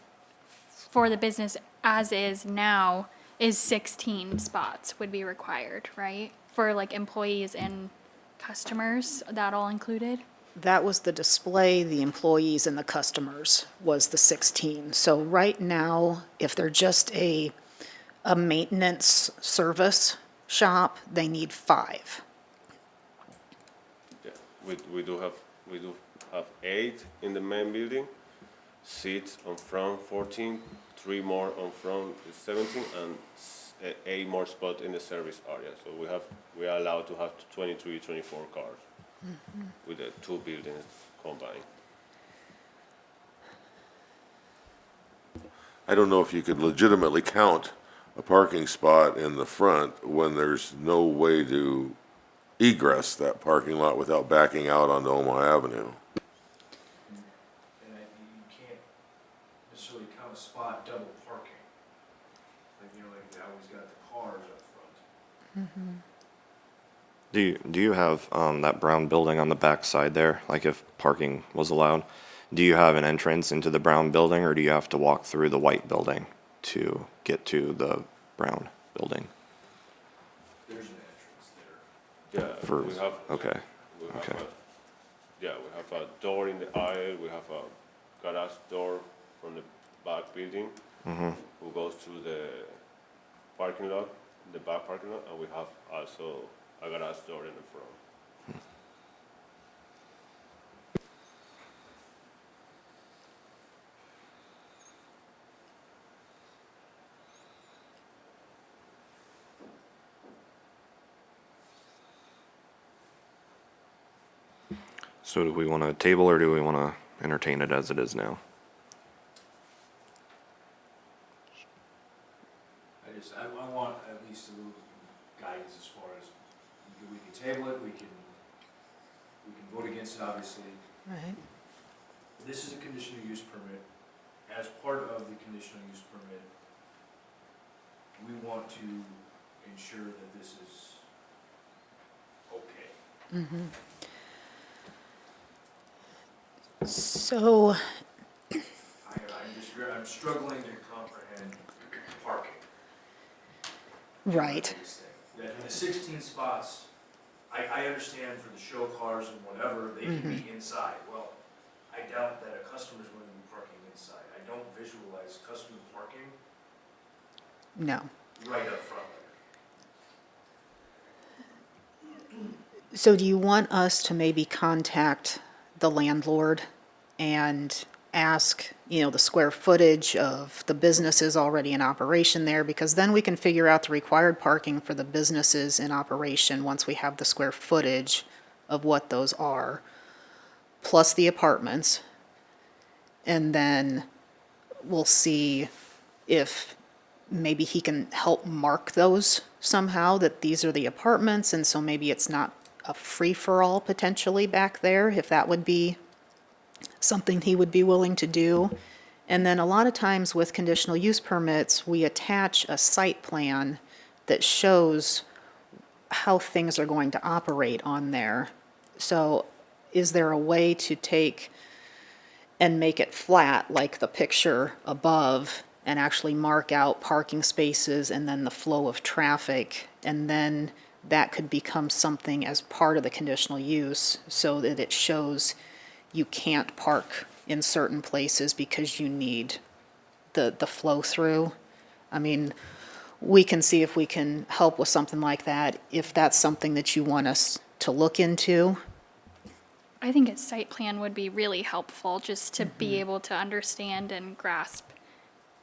for the business as is now is 16 spots would be required, right? For like employees and customers, that all included? That was the display, the employees and the customers was the 16. So right now, if they're just a maintenance service shop, they need 5. Yeah, we do have 8 in the main building, seats on front 14, 3 more on front is 17, and 8 more spots in the service area. So we are allowed to have 23, 24 cars with the 2 buildings combined. I don't know if you could legitimately count a parking spot in the front when there's no way to egress that parking lot without backing out onto Omaha Avenue. And you can't necessarily count a spot double parking. Like, like they always got the cars up front. Do you have that brown building on the back side there? Like if parking was allowed, do you have an entrance into the brown building, or do you have to walk through the white building to get to the brown building? There's an entrance there. Yeah, we have. Okay. We have Okay. we have a door in the aisle. We have a garage door from the back building who goes to the parking lot, the back parking lot, and we have also a garage door in the front. So do we want to table or do we want to entertain it as it is now? I want at least a little guidance as far as, we can table it, we can vote against it, obviously. Right. This is a conditional use permit. As part of the conditional use permit, we want to ensure that this is okay. So, I'm struggling to comprehend parking. right. The 16 spots, I understand for the show cars and whatever, they can be inside. Well, I doubt that a customer's going to be parking inside. I don't visualize customer parking No. right up front there. So do you want us to maybe contact the landlord and ask, the square footage of the businesses already in operation there? Because then we can figure out the required parking for the businesses in operation once we have the square footage of what those are, plus the apartments. And then we'll see if maybe he can help mark those somehow, that these are the apartments, and so maybe it's not a free-for-all potentially back there, if that would be something he would be willing to do. And then a lot of times with conditional use permits, we attach a site plan that shows how things are going to operate on there. So is there a way to take and make it flat like the picture above and actually mark out parking spaces and then the flow of traffic, and then that could become something as part of the conditional use so that it shows you can't park in certain places because you need the flow through? I mean, we can see if we can help with something like that, if that's something that you want us to look into. I think a site plan would be really helpful just to be able to understand and grasp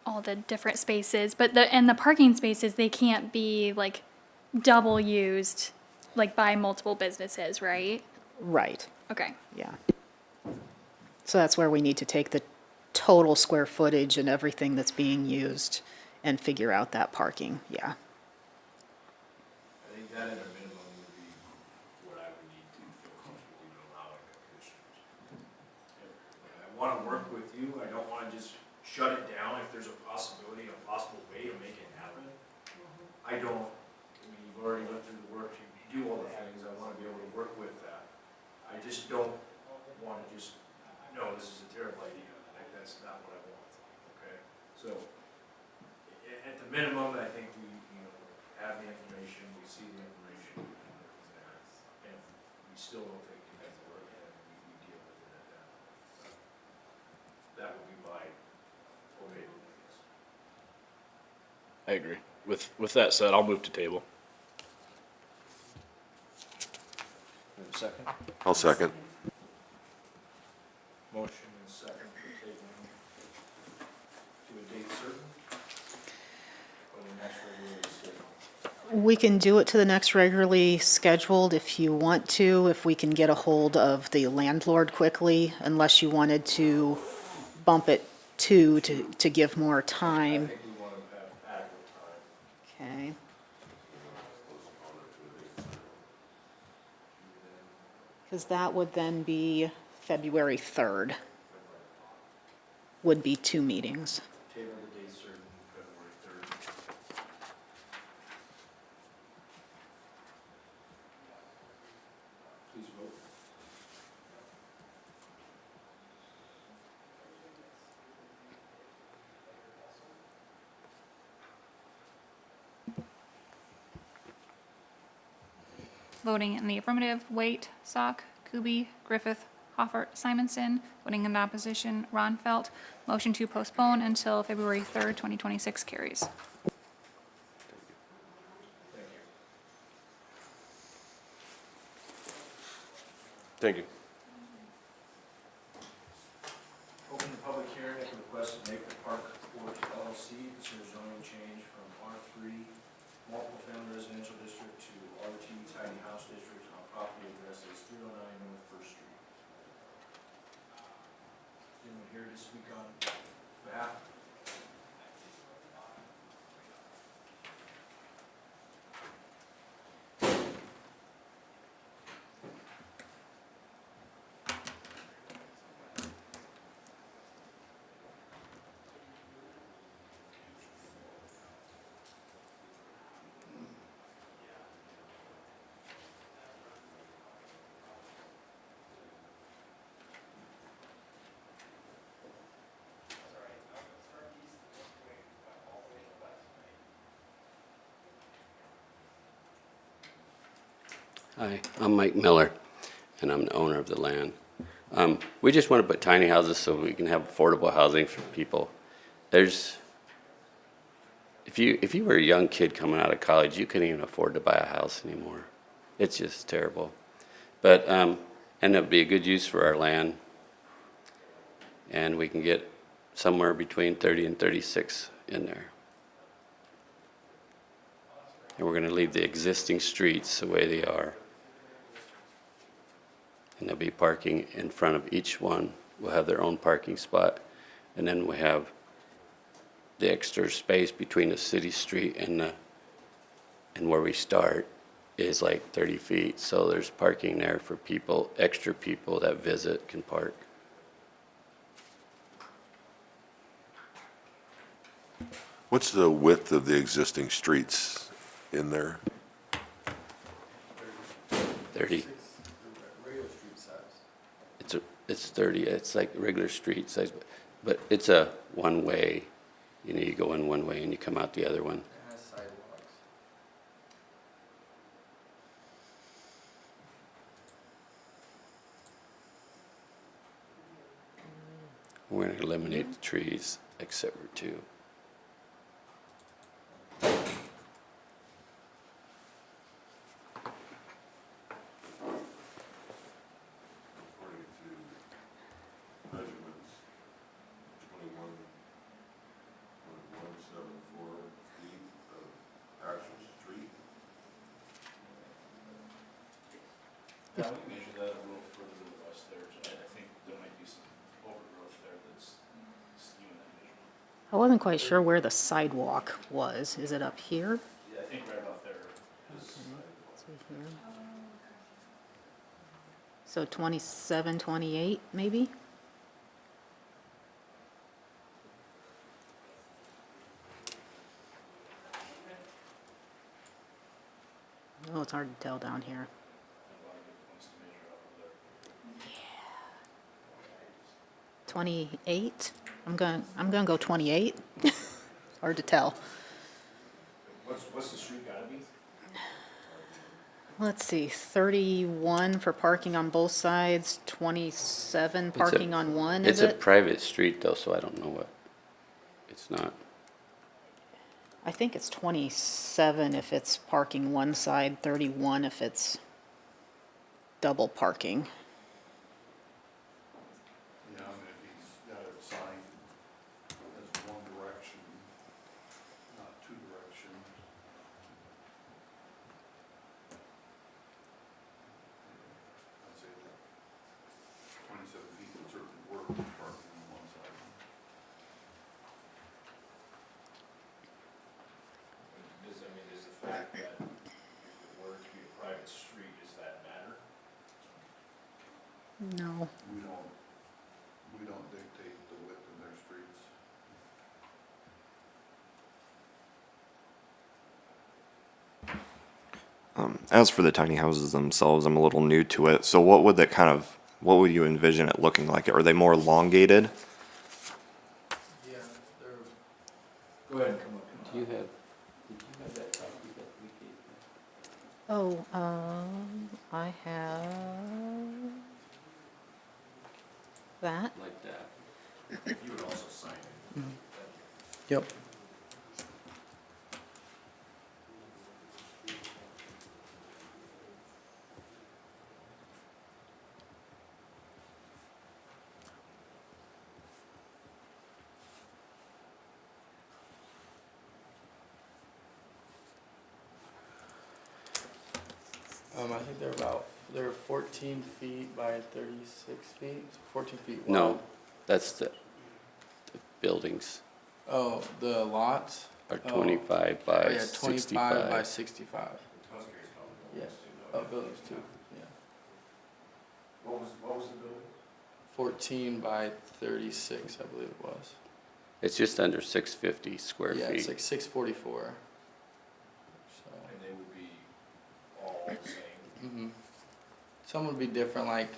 all the different spaces. But the parking spaces, they can't be like double used, like by multiple businesses, right? Right, Okay. yeah. So that's where we need to take the total square footage and everything that's being used and figure out that parking, yeah. I think that at a minimum would be what I would need to feel comfortable even allowing a conditional use. I want to work with you, I don't want to just shut it down if there's a possibility, a possible way to make it happen. You've already went through the work to do all the things, I want to be able to work with that. I just don't wanna just, no, this is a terrible idea, like, that's not what I want, okay? So, at the minimum, I think we, have the information, we see the information, and if we still don't think it has to work, then we deal with it at that point. That would be my opinion, I guess. I agree. With that said, I'll move to table. We have a second? I'll second. Motion and second for tabling to a date certain? Or the next regular schedule? We can do it to the next regularly scheduled if you want to, if we can get a hold of the landlord quickly, unless you wanted to bump it to give more I time. think we want to have adequate time. Okay. Because that would then be February 3rd. Would be 2 meetings. Table the date certain, February 3rd. Please vote. Voting in the affirmative, Waite, Sock, Kuby, Griffith, Hoffert, Simonson. Voting in opposition, Ronfelt. Motion to postpone until February 3rd, 2026 carries. Thank you. Thank you. Open the public hearing at the request of Maple Park Board LLC, consider zoning change from R3 multiple family residential district to R2 tiny house district on property address is 309 North First Street. Anyone here to speak on behalf? Hi, I'm Mike Miller, and I'm the owner of the land. We just want to put tiny houses so we can have affordable housing for people. If you were a young kid coming out of college, you couldn't even afford to buy a house anymore. It's just terrible. But, and it'd be a good use for our land. And we can get somewhere between 30 and 36 in there. And we're going to leave the existing streets the way they are. And there'll be parking in front of each one. We'll have their own parking spot. And then we have the extra space between the city street and where we start is like 30 feet. So there's parking there for people, extra people that visit can park. What's the width of the existing streets in there? 30. It's 30. It's like regular street size, but it's a one-way. You know, you go in one way and you come out the other one. It has sidewalks. We're going to eliminate the trees except for 2. According to measurements, 21.174 feet of actual street. Yeah, we can measure that a little further to the west there. I think there might be some overgrowth there that's skewing that measurement. I wasn't quite sure where the sidewalk was. Is it up here? Yeah, I think right about there is. See here. So 27, 28, maybe? Oh, it's hard to tell down here. 28? I'm gonna go 28. Hard to tell. What's the street gotta be? Let's see, 31 for parking on both sides, 27 parking on one, is It's a it? private street though, so I don't know what, it's not. I think it's 27 if it's parking one side, 31 if it's double parking. Yeah, I mean, if he's got it signed as one direction, not two directions. I'd say that 27 feet would certainly work with parking on one side. Does the fact that if it were to be a private street, does that matter? No. We don't dictate the width of their streets. As for the tiny houses themselves, I'm a little new to it. So what would what would you envision it looking like? Are they more elongated? Yeah, they're Go ahead and come up. Do you have, did you have that copy that we gave you? Oh, I have that. Like that? You would also sign it. Yep. I think they're 14 feet by 36 feet, 14 feet wide. No, that's the buildings Oh, the lots? are Oh. 25 Oh, by yeah, 25 by 65. 65. Yeah. Oh, buildings too, yeah. What was the building? 14 by 36, I believe it was. It's just under 650 square Yeah, it's feet. like 644. So, And they would be all the same? some would be different, like,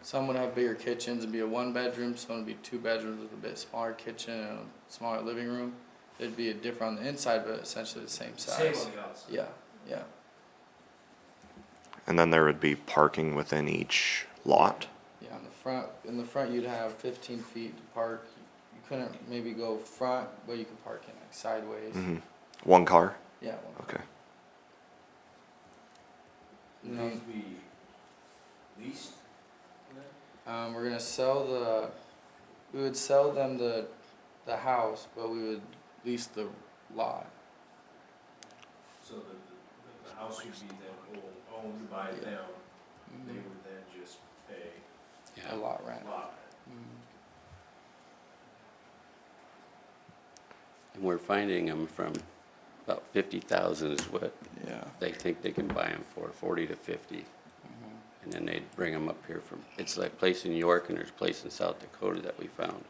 some would have bigger kitchens and be a one bedroom, some would be two bedrooms with a bit smaller kitchen and a smaller living room. It'd be different on the inside, but essentially the same size. Same on the outside? Yeah, yeah. And then there would be parking within each lot? Yeah, in the front you'd have 15 feet to park. You couldn't maybe go front, but you could park in like sideways. Hmm. One car? Yeah. One. Okay. Would these be leased? We're gonna sell we would sell them the house, but we would lease the lot. So the house would be then owned by them, they would then just pay A lot rent. lot. And we're finding them from about 50,000 is what Yeah. they think they can buy them for, 40 to 50. And then they'd bring them up here from, it's like a place in New York and there's a place in South Dakota that we found.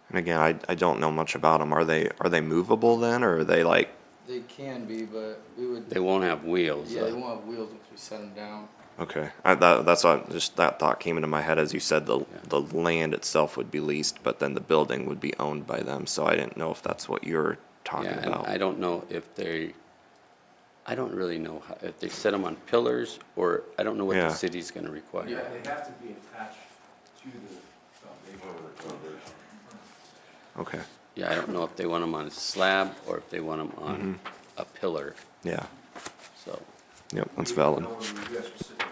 And again, I don't know much about them. Are they movable then, or are they like, They can be, but we would. They won't have wheels. Yeah, they won't have wheels once we set them down. okay, that's what, just that thought came into my head as you said the land itself would be leased, but then the building would be owned by them, so I didn't know if that's what you're talking Yeah, and about. I don't know if I don't really know if they set them on pillars, or I don't know what Yeah. the city's gonna require. Yeah, they have to be attached to the foundation. Okay, Yeah, I don't know if they want them on a slab or if they want them on Mm-hmm. a pillar, yeah, so. yep, that's valid. No one would be specific.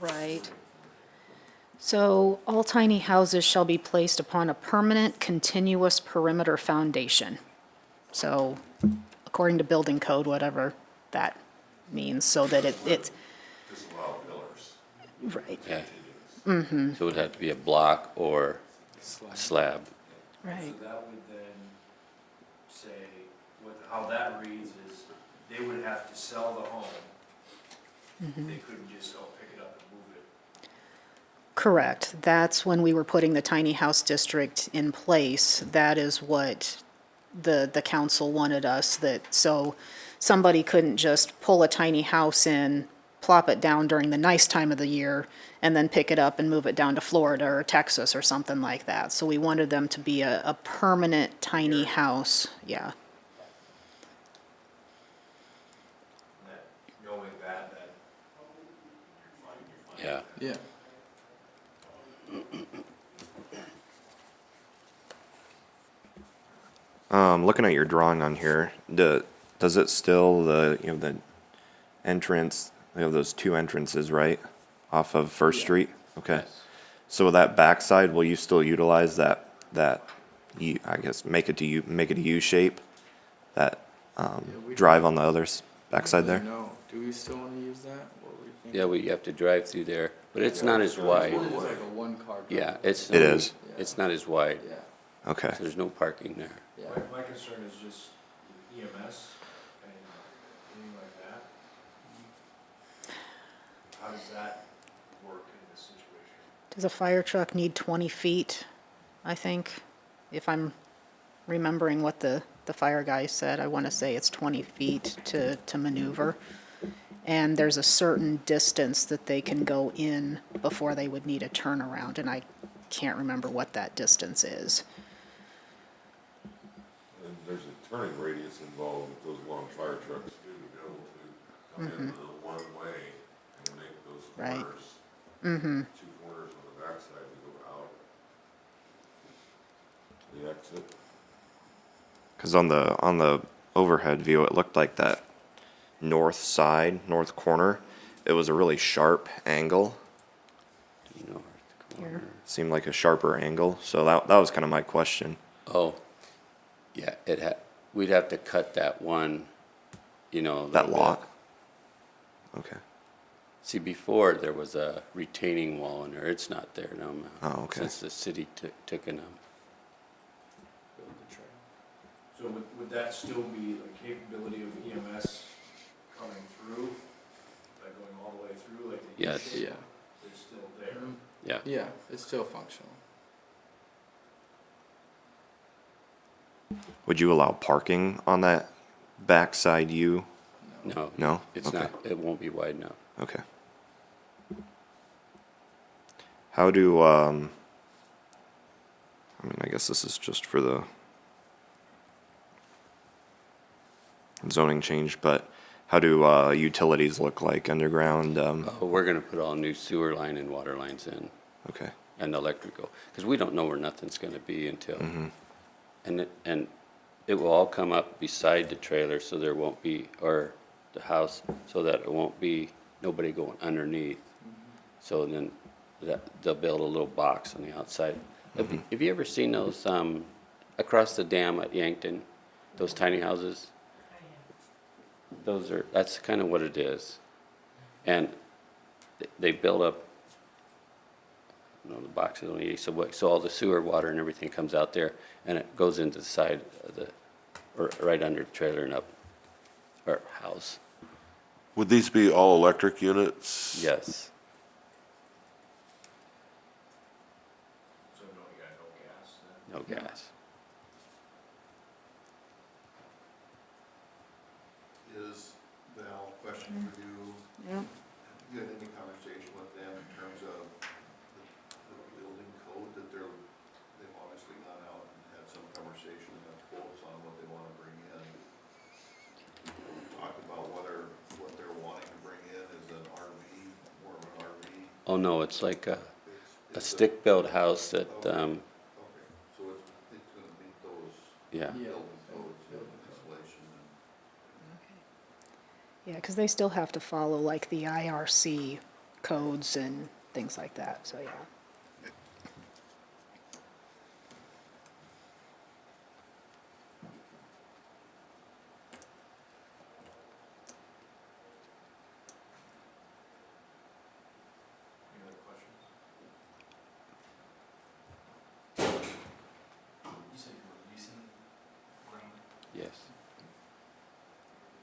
Right. So all tiny houses shall be placed upon a permanent continuous perimeter foundation. So according to building code, whatever that means, so that it's, Disallow pillars. right, Yeah. So it would have to be a block or a slab. right. So that would then say, how that reads is, they would have to sell the home. They couldn't just, pick it up and move it. Correct. That's when we were putting the tiny house district in place. That is what the council wanted us, that, so somebody couldn't just pull a tiny house in, plop it down during the nice time of the year and then pick it up and move it down to Florida or Texas or something like that. So we wanted them to be a permanent tiny house, yeah. Knowing that Yeah. Yeah. Looking at your drawing on here, does it still, the entrance, we have those two entrances, right? Off of First Street? Okay. Yes. So that backside, will you still utilize that, I guess, make it a U shape? That, we drive on the backside there? No, do we still wanna use that? What were you thinking? Yeah, you have to drive through there, but it's not as wide. It's like a one-car drive. Yeah, it's. It is. It's not as wide, Yeah, Okay. so there's no parking there. yeah. my concern is just EMS and anything like that. How does that work in this situation? Does a fire truck need 20 feet, I think? If I'm remembering what the fire guy said, I want to say it's 20 feet to maneuver. And there's a certain distance that they can go in before they would need a turnaround, and I can't remember what that distance is. And there's a turning radius involved with those long fire trucks too, to be able to come in the one way and make those Right. corners. Two corners on the backside to go out. The exit. Because on the overhead view, it looked like that north corner, it was a really sharp angle. North corner. Seemed like a sharper angle, so that was kind of my question. Oh, yeah, we'd have to cut that one, a That little bit. lot? Okay. See, before, there was a retaining wall in there, it's not there now. Oh, okay. Since the city took it. Build the trail. So would that still be the capability of EMS coming through, like going all the way through, like the Yes. U-shape? Yeah, It's still there. Yeah, yeah, it's still functional. Would you allow parking on that backside U? no. No? It's Okay. not, it won't be wide enough. Okay. How do, I guess this is just for the zoning change, but how do, utilities look like underground? We're gonna put all new sewer line and water lines in Okay. and electrical, because we don't know where nothing's gonna be until. And it will all come up beside the trailer, so there won't be, or the house, so that it won't be nobody going underneath. So then they'll build a little box on the outside. Have you ever seen those, across the dam at Yankton, those tiny houses? That's kind of what it is. And they build up, the box is only, so all the sewer water and everything comes out there, and it goes into the side of or right under the trailer and up, or house. Would these be all electric units? Yes. So no, you got no gas then? No gas. Is, Val, question for you. Yeah. Have you had any conversation with them in terms of the building code that they've obviously gone out and had some conversation and have quotes on what they wanna bring in? Talk about what they're wanting to bring in is an RV, more of an RV. Oh, no, it's like a It's stick-built house that, Okay, so it's gonna meet those yeah. building codes and installation and. Yeah, because they still have to follow like the IRC codes and things like that, so yeah. Any other questions? You said you were leasing ground? Yes.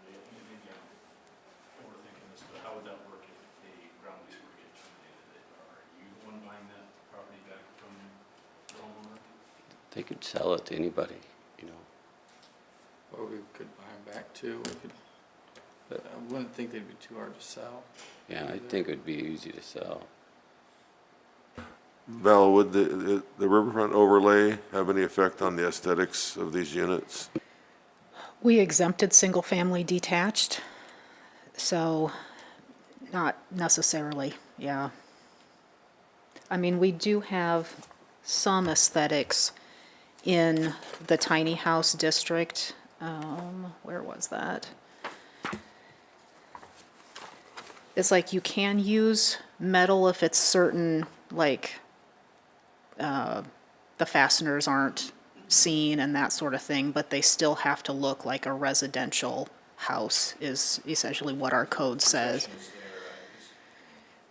Maybe I'm overthinking this, but how would that work if the ground lease were to get terminated? Are you the one buying that property back from the homeowner? They could sell it to anybody, Or we could buy them back too, we could, I wouldn't think they'd be too hard to sell. Yeah, I think it'd be easy to sell. Val, would the riverfront overlay have any effect on the aesthetics of these units? We exempted single-family detached, so not necessarily, yeah. I mean, we do have some aesthetics in the tiny house district. Where was that? It's like you can use metal if it's certain, like, the fasteners aren't seen and that sort of thing, but they still have to look like a residential house is essentially what our code says.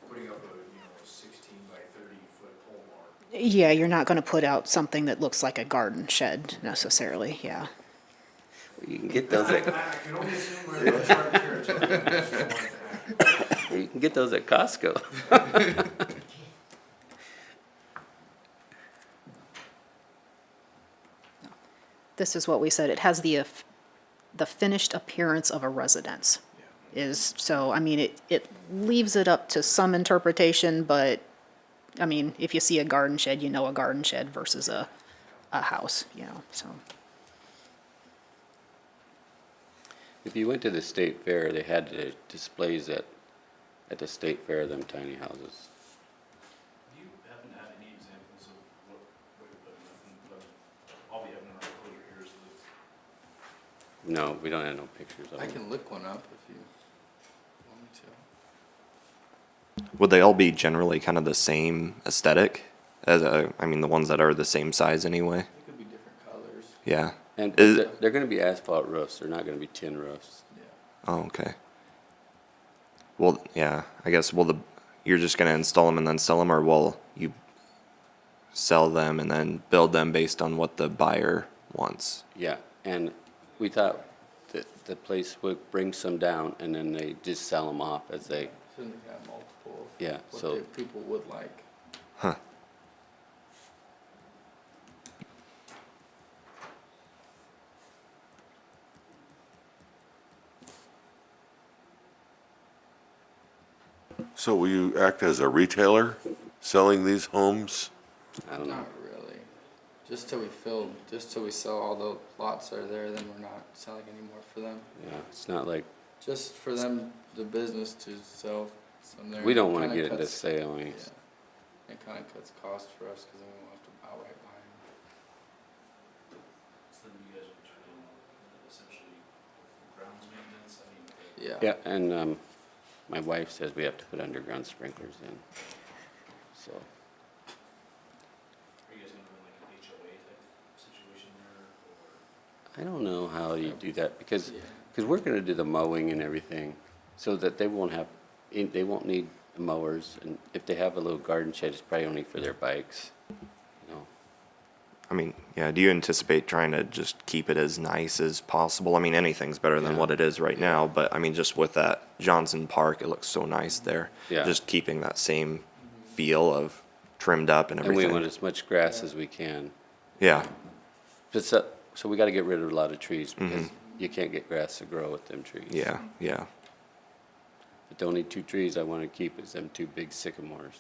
Putting up a, 16 by 30-foot pole barn. Yeah, you're not gonna put out something that looks like a garden shed necessarily, yeah. You can get those at, I can only assume we're in charge here, so that's one thing. you can get those at Costco. This is what we said, it has the finished appearance of a residence. Is, so, I mean, it leaves it up to some interpretation, but, I mean, if you see a garden shed, you know a garden shed versus a house, so. If you went to the state fair, they had the displays at the state fair, them tiny houses. Do you happen to have any examples of what you're putting up and all we have in our enclosure here is this? No, we don't have no pictures of I them. can look one up if you want me to. Would they all be generally kind of the same aesthetic? As I mean, the ones that are the same size anyway? It could be different colors. Yeah. And Is- they're gonna be asphalt roofs, they're not gonna be tin roofs. Yeah. Oh, okay. Well, yeah, I guess, you're just gonna install them and then sell them, or will you sell them and then build them based on what the buyer wants? Yeah, and we thought that the place would bring some down and then they just sell them off as they, So they got multiple. Yeah, What so- the people would like. Huh. So will you act as a retailer selling these homes? I don't know. Not really. Just till we sell all the lots that are there, then we're not selling anymore for them. Yeah, it's not like, Just for them, the business to sell some there. we don't wanna Kinda get into cuts- sailing. Yeah. It kinda cuts cost for us, cause then we won't have to outright buy them. So then you guys would turn in essentially grounds maintenance, I mean. Yeah. Yeah, and, my wife says we have to put underground sprinklers in, so. Are you guys gonna run like an HOA type situation there, or? I don't know how you do that, because we're gonna do the mowing and everything, so that they won't need mowers, and if they have a little garden shed, it's probably only for their bikes, you know. I mean, yeah, do you anticipate trying to just keep it as nice as possible? I mean, anything's better than Yeah. what it is right now, but I mean, just with that Johnson Park, it looks so nice there. Yeah. Just keeping that same feel of trimmed up and And we everything. want as much grass as we can. Yeah, But so we gotta get rid of a lot of trees, because you can't get grass to grow with them trees. yeah, yeah. But the only two trees I wanna keep is them two big sycamores.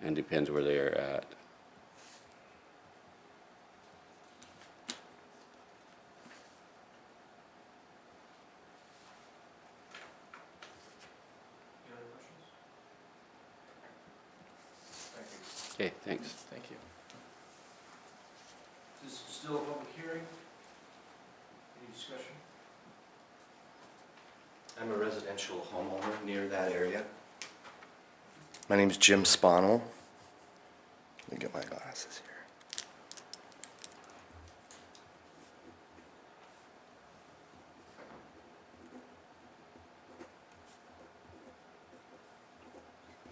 And depends where they are at. Any other questions? Thank you. Okay, thanks. Thank you. This is still a public hearing. Any discussion? I'm a residential homeowner near that area. My name's Jim Sponel. Let me get my glasses here.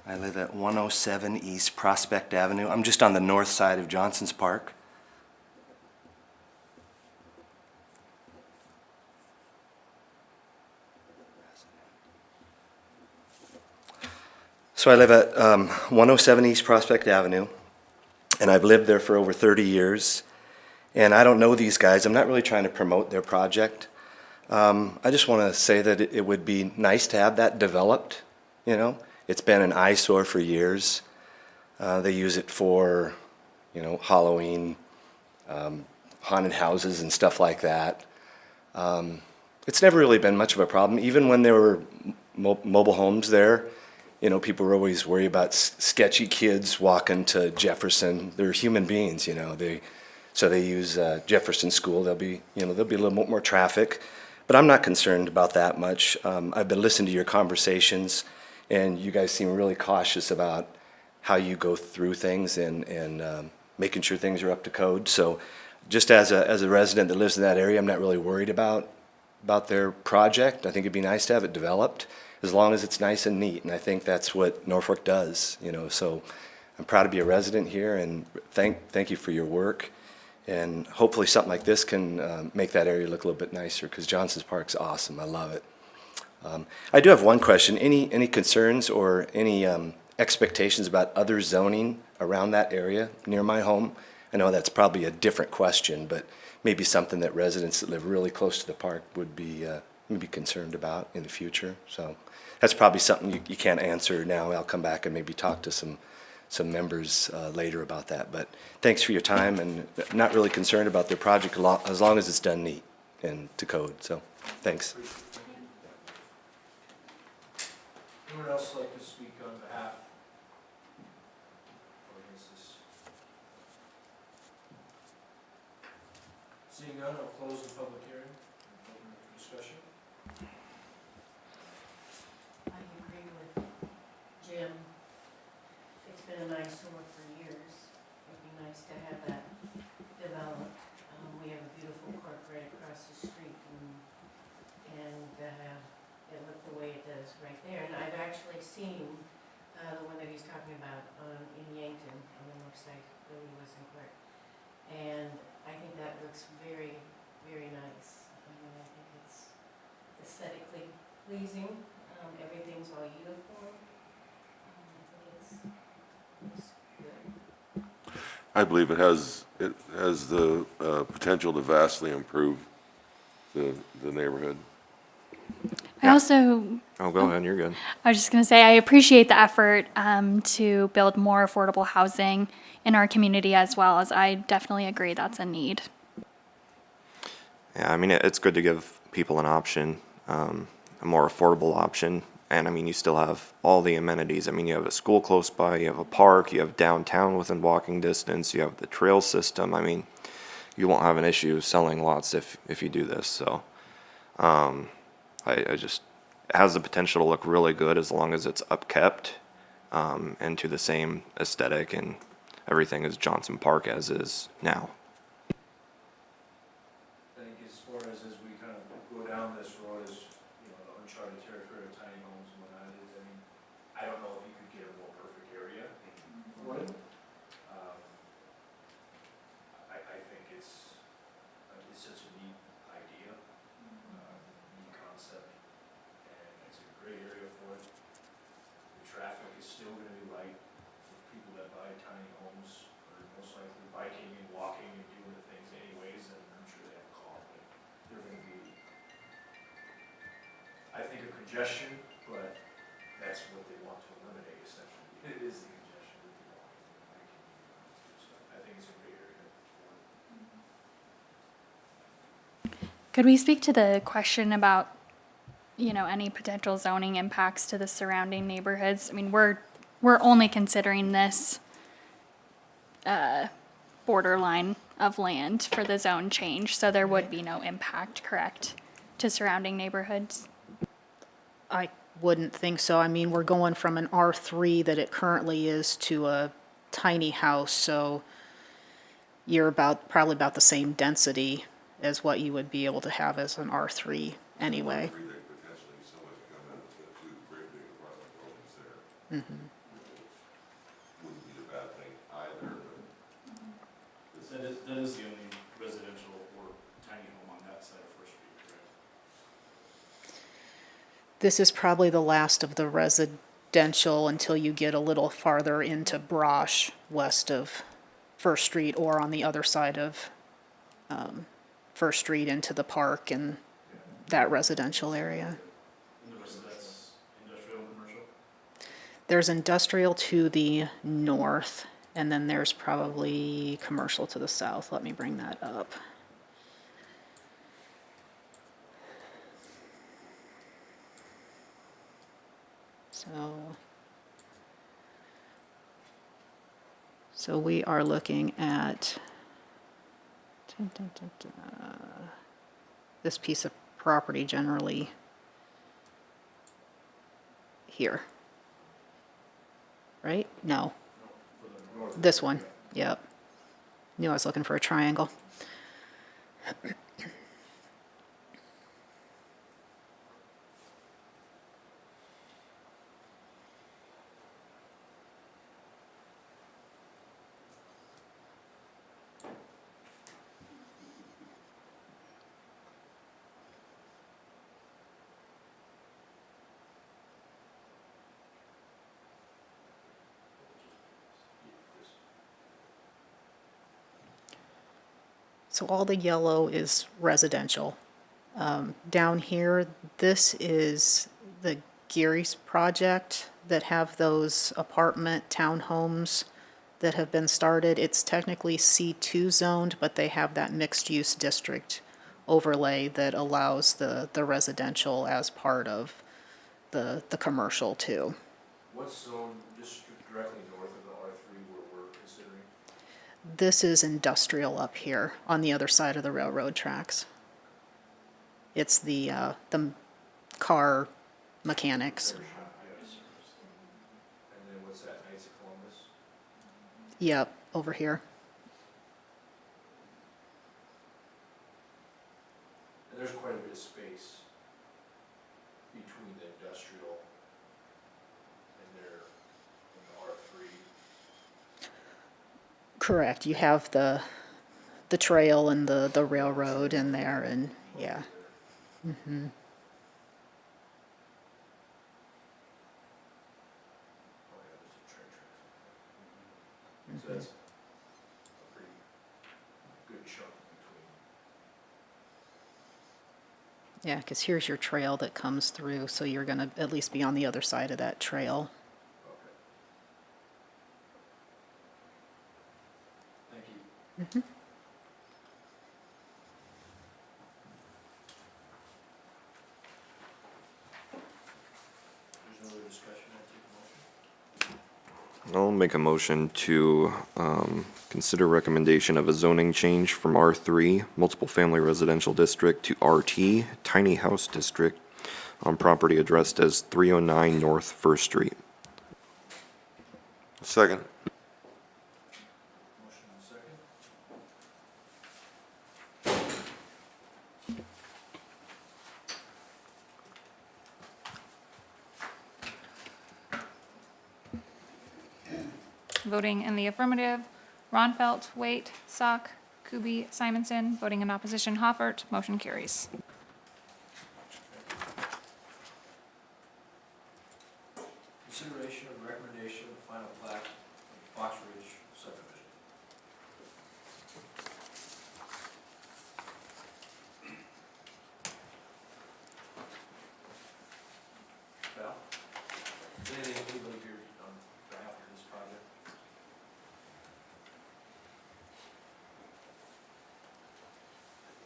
I live at 107 East Prospect Avenue. I'm just on the north side of Johnson's Park. So I live at 107 East Prospect Avenue, and I've lived there for over 30 years. And I don't know these guys. I'm not really trying to promote their project. I just want to say that it would be nice to have that developed, you know? It's been an eyesore for years. They use it for, you know, Halloween, haunted houses and stuff like that. It's never really been much of a problem. Even when there were mobile homes there, you know, people were always worried about sketchy kids walking to Jefferson. They're human beings, you know. So they use Jefferson School. There'll be a little more traffic, but I'm not concerned about that much. I've been listening to your conversations, and you guys seem really cautious about how you go through things and making sure things are up to code. So just as a resident that lives in that area, I'm not really worried about their project. I think it'd be nice to have it developed as long as it's nice and neat, and I think that's what Norfolk does, you know. So I'm proud to be a resident here, and thank you for your work, and hopefully something like this can make that area look a little bit nicer, because Johnson's Park's awesome. I love it. I do have one question. Any concerns or any expectations about other zoning around that area near my home? I know that's probably a different question, but maybe something that residents that live really close to the park would be maybe concerned about in the future. So that's probably something you can't answer now. I'll come back and maybe talk to some members later about that. But thanks for your time, and not really concerned about their project as long as it's done neat and to code. So thanks. Anyone else like to speak on behalf or against this? Seeing none, I'll close the public hearing and open it for discussion. I agree with Jim. It's been an eyesore for years. It'd be nice to have that developed. We have a beautiful park right across the street, and it looked the way it does right there. And I've actually seen the one that he's talking about in Yankton on the north side, Billy Wilson Court. And I think that looks very, very nice. I mean, I think it's aesthetically pleasing. Everything's all uniform. I think it's good. I believe it has the potential to vastly improve the neighborhood. I also, Oh, go ahead, you're good. I was just going to say, I appreciate the effort to build more affordable housing in our community, as well as I definitely agree that's a need. Yeah, I mean, it's good to give people an option, a more affordable option. And I mean, you still have all the amenities. I mean, you have a school close by, you have a park, you have downtown within walking distance, you have the trail system. I mean, you won't have an issue selling lots if you do this. So I just, it has the potential to look really good as long as it's upkept and to the same aesthetic and everything as Johnson Park as is now. I think as far as we kind of go down this road, as you know, the uncharted territory of tiny homes and whatnot is, I mean, I don't know if you could get a more perfect area for it. I think it's such a neat idea, neat concept, and it's a great area for it. The traffic is still going to be light. People that buy tiny homes are most likely biking and walking and doing the things anyways, and I'm sure they have a car, but they're going to be, I think, a congestion, but that's what they want to eliminate essentially. It is the congestion that they want to eliminate. So I think it's a great area for it. Could we speak to the question about, any potential zoning impacts to the surrounding neighborhoods? I mean, we're only considering this borderline of land for the zone change, so there would be no impact, correct, to surrounding neighborhoods? I wouldn't think so. I mean, we're going from an R3 that it currently is to a tiny house, so you're probably about the same density as what you would be able to have as an R3 anyway. Potentially someone could come in and put two great big apartment buildings there. Mhm. Wouldn't be a bad thing either, but That is the only residential or tiny home on that side of First Street, correct? This is probably the last of the residential until you get a little farther into Brosh, west of First Street, or on the other side of First Street into the park and that residential area. And the rest of that's industrial and commercial? There's industrial to the north, and then there's probably commercial to the south. Let me bring that up. So we are looking at this piece of property generally here. Right? No. This one, yep. Knew I was looking for a triangle. So all the yellow is residential. Down here, this is the Gary's project that have those apartment townhomes that have been started. It's technically C2 zoned, but they have that mixed-use district overlay that allows the residential as part of the commercial too. What's zone just directly north of the R3 where we're considering? This is industrial up here on the other side of the railroad tracks. It's the car mechanics. Yes. And then what's that, Knights of Columbus? Yep, over here. And there's quite a bit of space between the industrial and the R3. Correct. You have the trail and the railroad in there, and yeah. Mm-hmm. Oh yeah, there's a train tracks. So that's a pretty good chunk between. Yeah, because here's your trail that comes through, so you're going to at least be on the other side of that trail. Okay. Thank you. Mm-hmm. There's no other discussion, I'll take a motion. I'll make a motion to consider recommendation of a zoning change from R3, multiple family residential district, to RT, tiny house district, on property addressed as 309 North First Street. Second. Motion and second. Voting in the affirmative, Ronfelt, Waite, Sock, Kuby, Simonson. Voting in opposition, Hoffert. Motion carries. Consideration of recommendation of the final plat of Fox Ridge subdivision. Val? Anybody here on behalf of this project?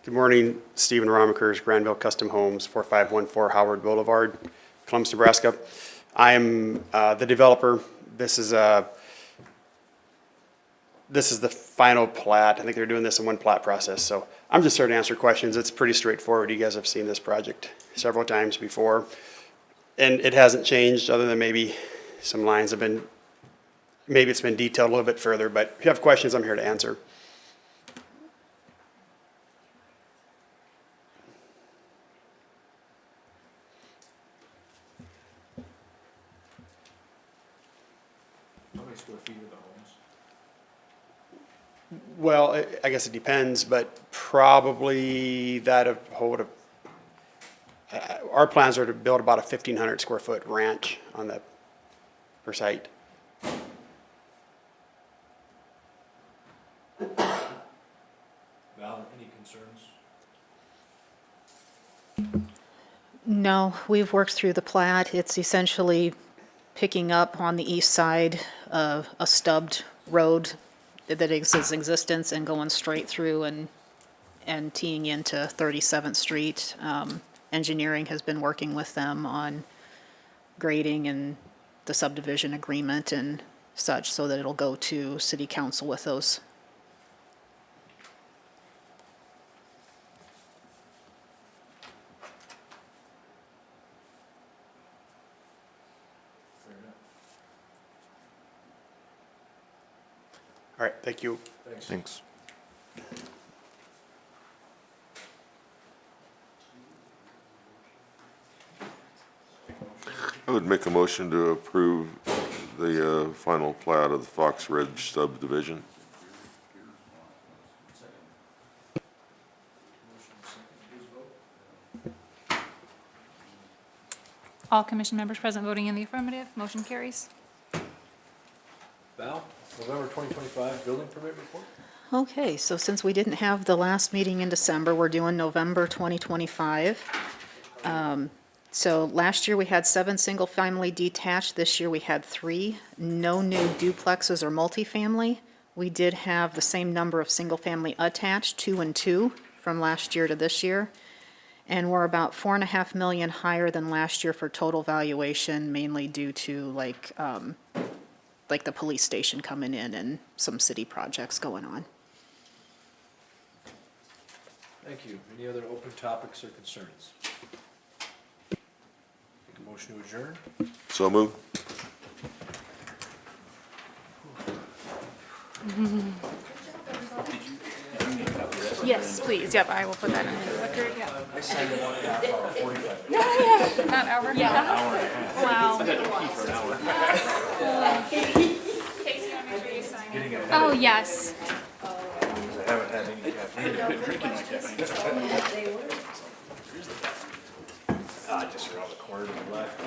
Good morning, Stephen Romakers, Granville Custom Homes, 4514 Howard Boulevard, Columbus, Nebraska. I'm the developer. This is the final plat. I think they're doing this in one plat process, so I'm just here to answer questions. It's pretty straightforward. You guys have seen this project several times before, and it hasn't changed other than maybe some lines have been, maybe it's been detailed a little bit further, but if you have questions, I'm here to answer. How many square feet are the homes? Well, I guess it depends, but probably that of our plans are to build about a 1,500 square foot ranch on the per site. Val, any concerns? No, we've worked through the plat. It's essentially picking up on the east side of a stubbed road that is in existence and going straight through and teeing into 37th Street. Engineering has been working with them on grading and the subdivision agreement and such, so that it'll go to city council with those. Fair enough. All right, thank you. Thanks. Thanks. I would make a motion to approve the final plat of the Fox Ridge subdivision. All commission members present voting in the affirmative, motion carries. Val, November 2025 building permit report? Okay, so since we didn't have the last meeting in December, we're doing November 2025. So last year we had 7 single-family detached, this year we had 3. No new duplexes or multifamily. We did have the same number of single-family attached, 2 and 2, from last year to this year. And we're about 4.5 million higher than last year for total valuation, mainly due to like the police station coming in and some city projects going on. Thank you. Any other open topics or concerns? Make a motion to adjourn? So move. Yes, please, yep, I will put that in the record, yeah. I signed 1.5 hour, 45 minutes. Not hour? Yeah. Wow. Casey, you want to make sure you sign it? Getting ahead Oh, yes. I haven't had any caffeine. Just around the corner to the left.